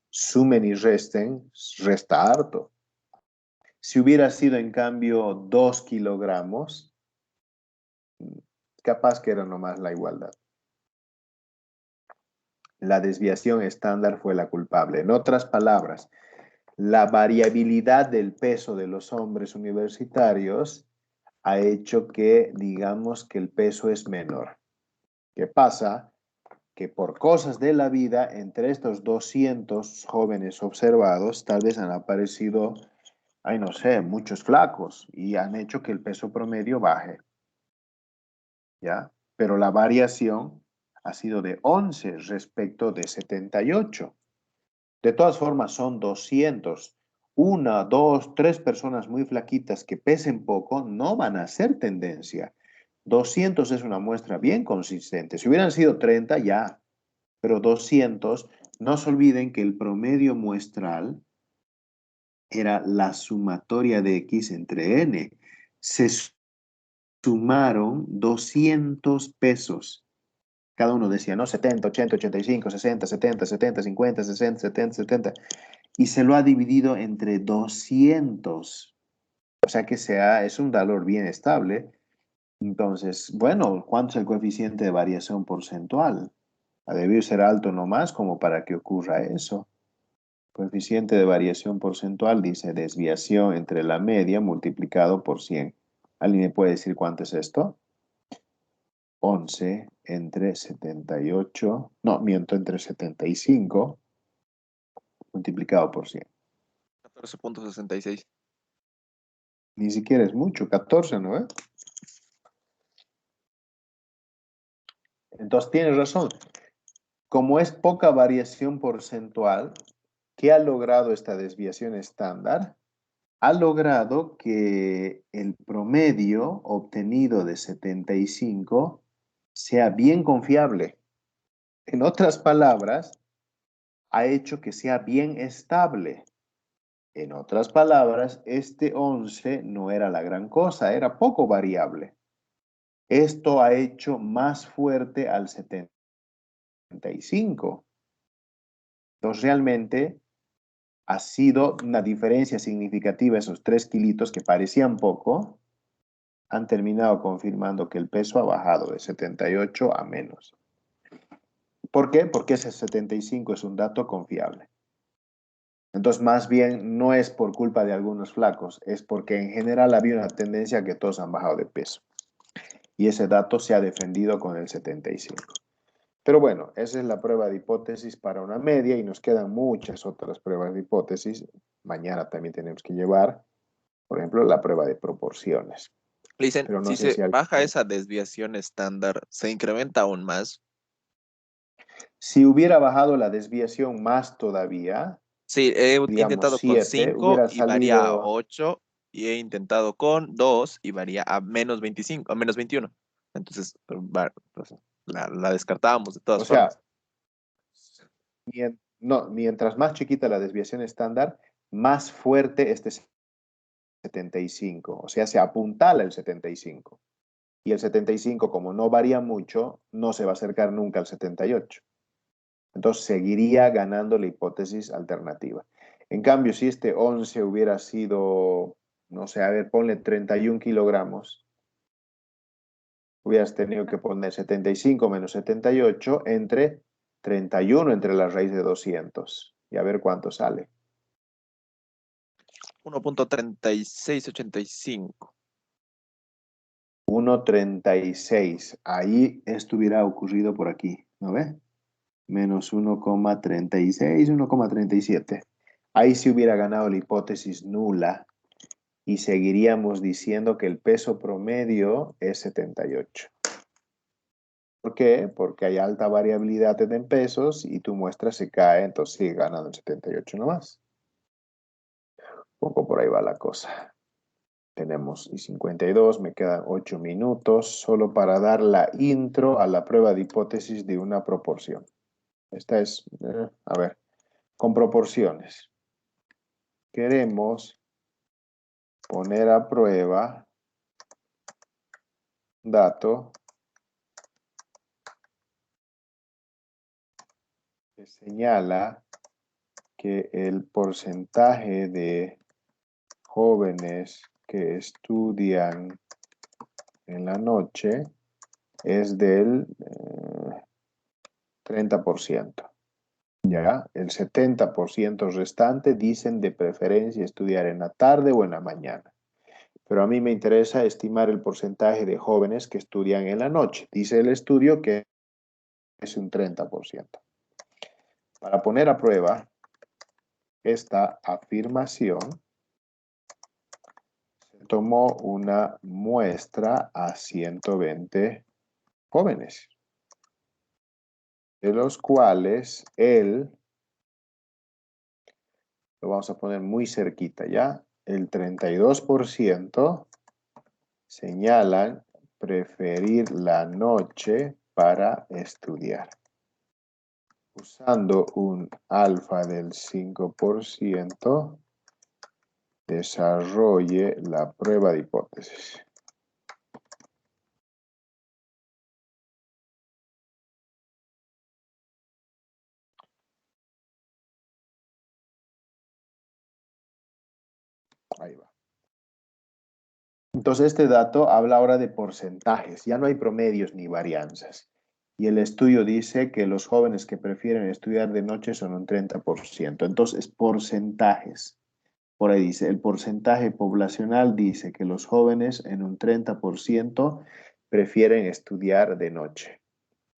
Sumen y resten, resta harto. Si hubiera sido en cambio 2 kilogramos, capaz que era nomás la igualdad. La desviación estándar fue la culpable. En otras palabras, la variabilidad del peso de los hombres universitarios ha hecho que digamos que el peso es menor. ¿Qué pasa? Que por cosas de la vida, entre estos 200 jóvenes observados, tal vez han aparecido, ay no sé, muchos flacos y han hecho que el peso promedio baje. ¿Ya? Pero la variación ha sido de 11 respecto de 78. De todas formas, son 200. Una, dos, tres personas muy flaquitas que pesen poco no van a ser tendencia. 200 es una muestra bien consistente. Si hubieran sido 30, ya. Pero 200, no se olviden que el promedio muestral era la sumatoria de X entre N. Se sumaron 200 pesos. Cada uno decía, no, 70, 80, 85, 60, 70, 70, 50, 60, 70, 70. Y se lo ha dividido entre 200. O sea que es un valor bien estable. Entonces, bueno, ¿cuánto es el coeficiente de variación porcentual? Ha debido ser alto nomás como para que ocurra eso. Coeficiente de variación porcentual dice desviación entre la media multiplicado por 100. ¿Alguien me puede decir cuánto es esto? 11 entre 78, no, miento, entre 75 multiplicado por 100. 14.66. Ni siquiera es mucho, 14, ¿no? Entonces tienes razón. Como es poca variación porcentual, ¿qué ha logrado esta desviación estándar? Ha logrado que el promedio obtenido de 75 sea bien confiable. En otras palabras, ha hecho que sea bien estable. En otras palabras, este 11 no era la gran cosa, era poco variable. Esto ha hecho más fuerte al 75. Entonces, realmente ha sido una diferencia significativa esos 3 kilitos que parecían poco, han terminado confirmando que el peso ha bajado de 78 a menos. ¿Por qué? Porque ese 75 es un dato confiable. Entonces, más bien, no es por culpa de algunos flacos, es porque en general había una tendencia a que todos han bajado de peso. Y ese dato se ha defendido con el 75. Pero bueno, esa es la prueba de hipótesis para una media y nos quedan muchas otras pruebas de hipótesis. Mañana también tenemos que llevar, por ejemplo, la prueba de proporciones. Le dicen, Pero no si sé se si baja esa desviación estándar, ¿se incrementa aún más? si hubiera bajado la desviación más todavía, Sí, he digamos intentado con 7, 5 hubiera y varía a salido, 8 y he intentado con 2 y varía a menos 25, a menos 21. Entonces, pues, la descartábamos de todas o sea, formas. no, mientras más chiquita la desviación estándar, más fuerte este 75. O sea, se apuntala el 75. Y el 75, como no varía mucho, no se va a acercar nunca al 78. Entonces seguiría ganando la hipótesis alternativa. En cambio, si este 11 hubiera sido, no sé, a ver, ponle 31 kilogramos, hubieras tenido que poner 75 menos 78 entre 31 entre la raíz de 200. Y a ver cuánto sale. 1.3685. 1,36. Ahí esto hubiera ocurrido por aquí, ¿no ve? Menos 1,36, 1,37. Ahí sí hubiera ganado la hipótesis nula y seguiríamos diciendo que el peso promedio es 78. ¿Por qué? Porque hay alta variabilidad en pesos y tu muestra se cae, entonces sigue ganando el 78 nomás. Un poco por ahí va la cosa. Tenemos y 52, me quedan 8 minutos solo para dar la intro a la prueba de hipótesis de una proporción. Esta es, a ver, con proporciones. Queremos poner a prueba dato que señala que el porcentaje de jóvenes que estudian en la noche es del 30%. Ya, el 70% restante dicen de preferencia estudiar en la tarde o en la mañana. Pero a mí me interesa estimar el porcentaje de jóvenes que estudian en la noche. Dice el estudio que es un 30%. Para poner a prueba esta afirmación, se tomó una muestra a 120 jóvenes, de los cuales lo vamos a poner muy cerquita ya, el 32% señalan preferir la noche para estudiar. Usando un alfa del 5%, desarrolle la prueba de hipótesis. Ahí va. Entonces este dato habla ahora de porcentajes, ya no hay promedios ni varianzas. Y el estudio dice que los jóvenes que prefieren estudiar de noche son un 30%. Entonces, porcentajes. Por ahí dice, el porcentaje poblacional dice que los jóvenes en un 30% prefieren estudiar de noche.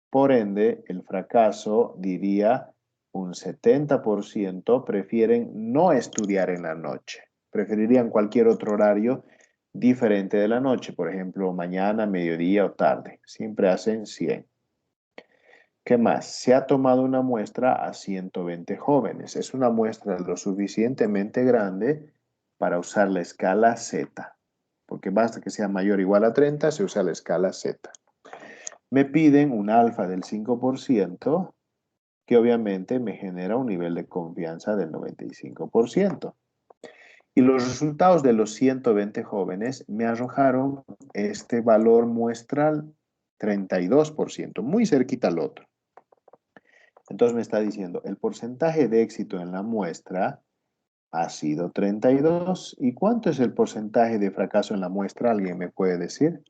Por ende, el fracaso diría un 70% prefieren no estudiar en la noche. Preferirían cualquier otro horario diferente de la noche, por ejemplo, mañana, mediodía o tarde. Siempre hacen 100. ¿Qué más? Se ha tomado una muestra a 120 jóvenes. Es una muestra lo suficientemente grande para usar la escala Z, porque basta que sea mayor o igual a 30, se usa la escala Z. Me piden un alfa del 5%, que obviamente me genera un nivel de confianza del 95%. Y los resultados de los 120 jóvenes me arrojaron este valor muestral 32%, muy cerquita al otro. Entonces me está diciendo, el porcentaje de éxito en la muestra ha sido 32. ¿Y cuánto es el porcentaje de fracaso en la muestra? ¿Alguien me puede decir?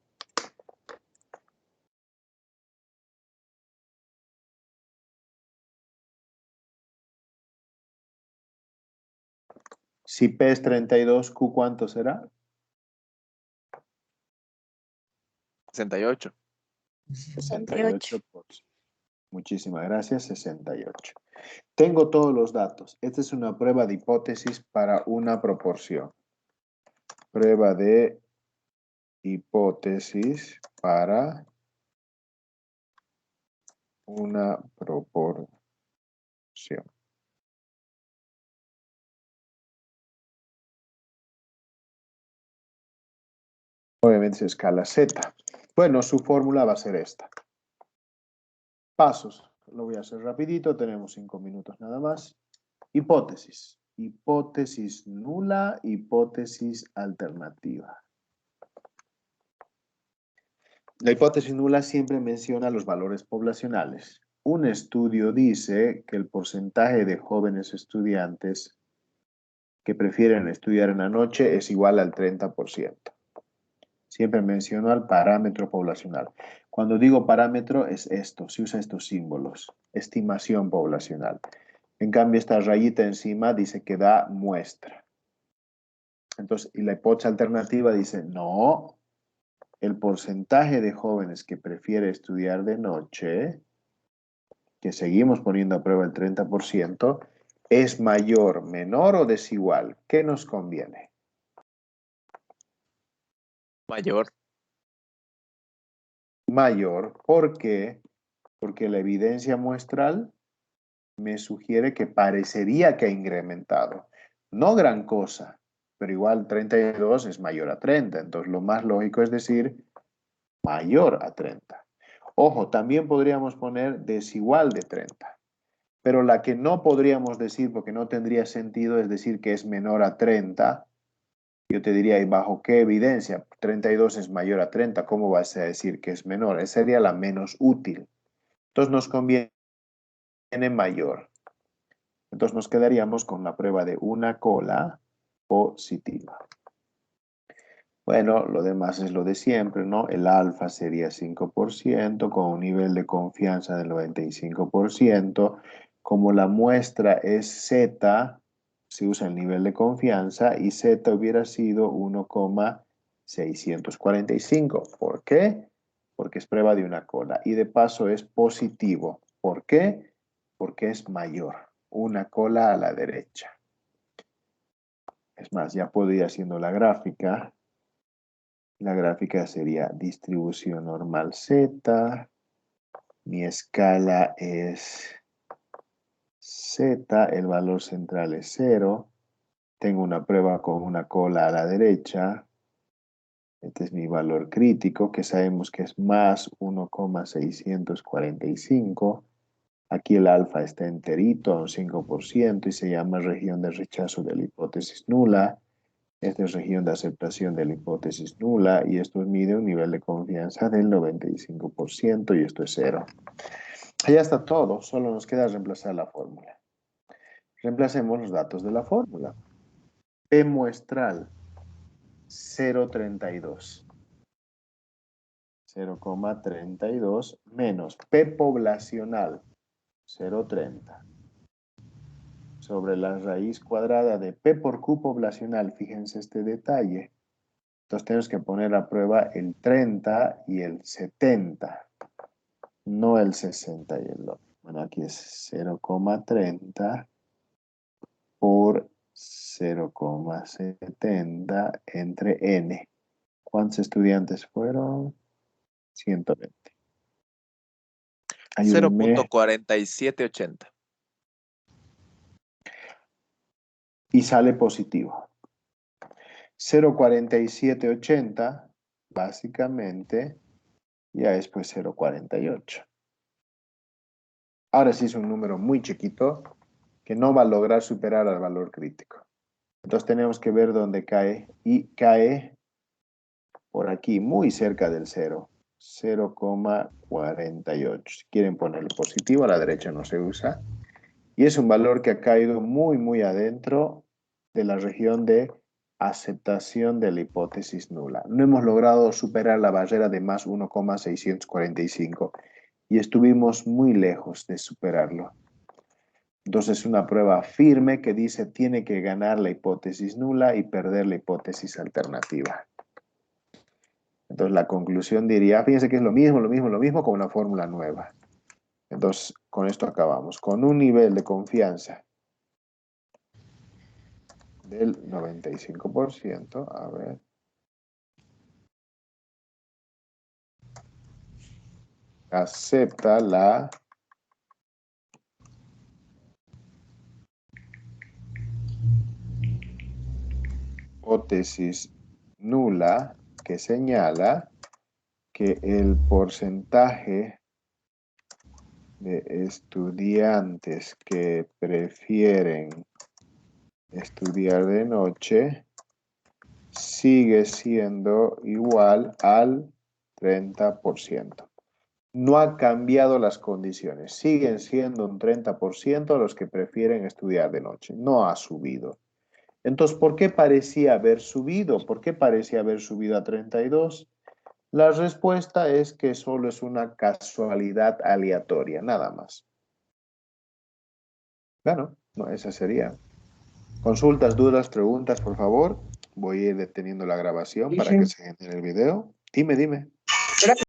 Si P es 32, Q ¿cuánto será? 68. 68%. Muchísimas gracias, 68. Tengo todos los datos. Esta es una prueba de hipótesis para una proporción. Prueba de hipótesis para una proporción. Obviamente es escala Z. Bueno, su fórmula va a ser esta. Pasos. Lo voy a hacer rapidito. Tenemos 5 minutos nada más. Hipótesis. Hipótesis nula, hipótesis alternativa. La hipótesis nula siempre menciona los valores poblacionales. Un estudio dice que el porcentaje de jóvenes estudiantes que prefieren estudiar en la noche es igual al 30%. Siempre menciono al parámetro poblacional. Cuando digo parámetro es esto, se usa estos símbolos. Estimación poblacional. En cambio, esta rayita encima dice que da muestra. Entonces, y la hipótesis alternativa dice, no, el porcentaje de jóvenes que prefiere estudiar de noche, que seguimos poniendo a prueba el 30%, es mayor, menor o desigual. ¿Qué nos conviene? Mayor. Mayor, ¿por qué? Porque la evidencia muestral me sugiere que parecería que ha incrementado. No gran cosa, pero igual 32 es mayor a 30. Entonces lo más lógico es decir mayor a 30. Ojo, también podríamos poner desigual de 30. Pero la que no podríamos decir, porque no tendría sentido, es decir que es menor a 30. Yo te diría, ¿y bajo qué evidencia? 32 es mayor a 30. ¿Cómo vas a decir que es menor? Esa sería la menos útil. Entonces nos conviene mayor. Entonces nos quedaríamos con la prueba de una cola positiva. Bueno, lo demás es lo de siempre, ¿no? El alfa sería 5% con un nivel de confianza del 95%. Como la muestra es Z, se usa el nivel de confianza y Z hubiera sido 1,645. ¿Por qué? Porque es prueba de una cola. Y de paso es positivo. ¿Por qué? Porque es mayor. Una cola a la derecha. Es más, ya puedo ir haciendo la gráfica. La gráfica sería distribución normal Z. Mi escala es Z. El valor central es 0. Tengo una prueba con una cola a la derecha. Este es mi valor crítico, que sabemos que es más 1,645. Aquí el alfa está enterito a un 5% y se llama región de rechazo de la hipótesis nula. Esta es región de aceptación de la hipótesis nula y esto mide un nivel de confianza del 95% y esto es 0. Ya está todo, solo nos queda reemplazar la fórmula. Reemplacemos los datos de la fórmula. P muestral 0,32. 0,32 menos P poblacional 0,30 sobre la raíz cuadrada de P por Q poblacional. Fíjense este detalle. Entonces tenemos que poner a prueba el 30 y el 70, no el 60 y el 2. Bueno, aquí es 0,30 por 0,70 entre N. ¿Cuántos estudiantes fueron? 120. Ayúdenme. 0.4780. Y sale positivo. 0,4780 básicamente ya es pues 0,48. Ahora sí es un número muy chiquito que no va a lograr superar al valor crítico. Entonces tenemos que ver dónde cae y cae por aquí muy cerca del 0. 0,48. Si quieren ponerlo positivo, a la derecha no se usa. Y es un valor que ha caído muy adentro de la región de aceptación de la hipótesis nula. No hemos logrado superar la barrera de más 1,645 y estuvimos muy lejos de superarlo. Entonces, una prueba firme que dice tiene que ganar la hipótesis nula y perder la hipótesis alternativa. Entonces, la conclusión diría, fíjense que es lo mismo con una fórmula nueva. Entonces, con esto acabamos. Con un nivel de confianza del 95%, a ver. Acepta la hipótesis nula que señala que el porcentaje de estudiantes que prefieren estudiar de noche sigue siendo igual al 30%. No ha cambiado las condiciones. Siguen siendo un 30% los que prefieren estudiar de noche. No ha subido. Entonces, ¿por qué parecía haber subido? ¿Por qué parecía haber subido a 32? La respuesta es que solo es una casualidad aleatoria, nada más. Bueno, no, esa sería. Consultas, dudas, preguntas, por favor. Voy a ir deteniendo la grabación para que se genere el video. Dime.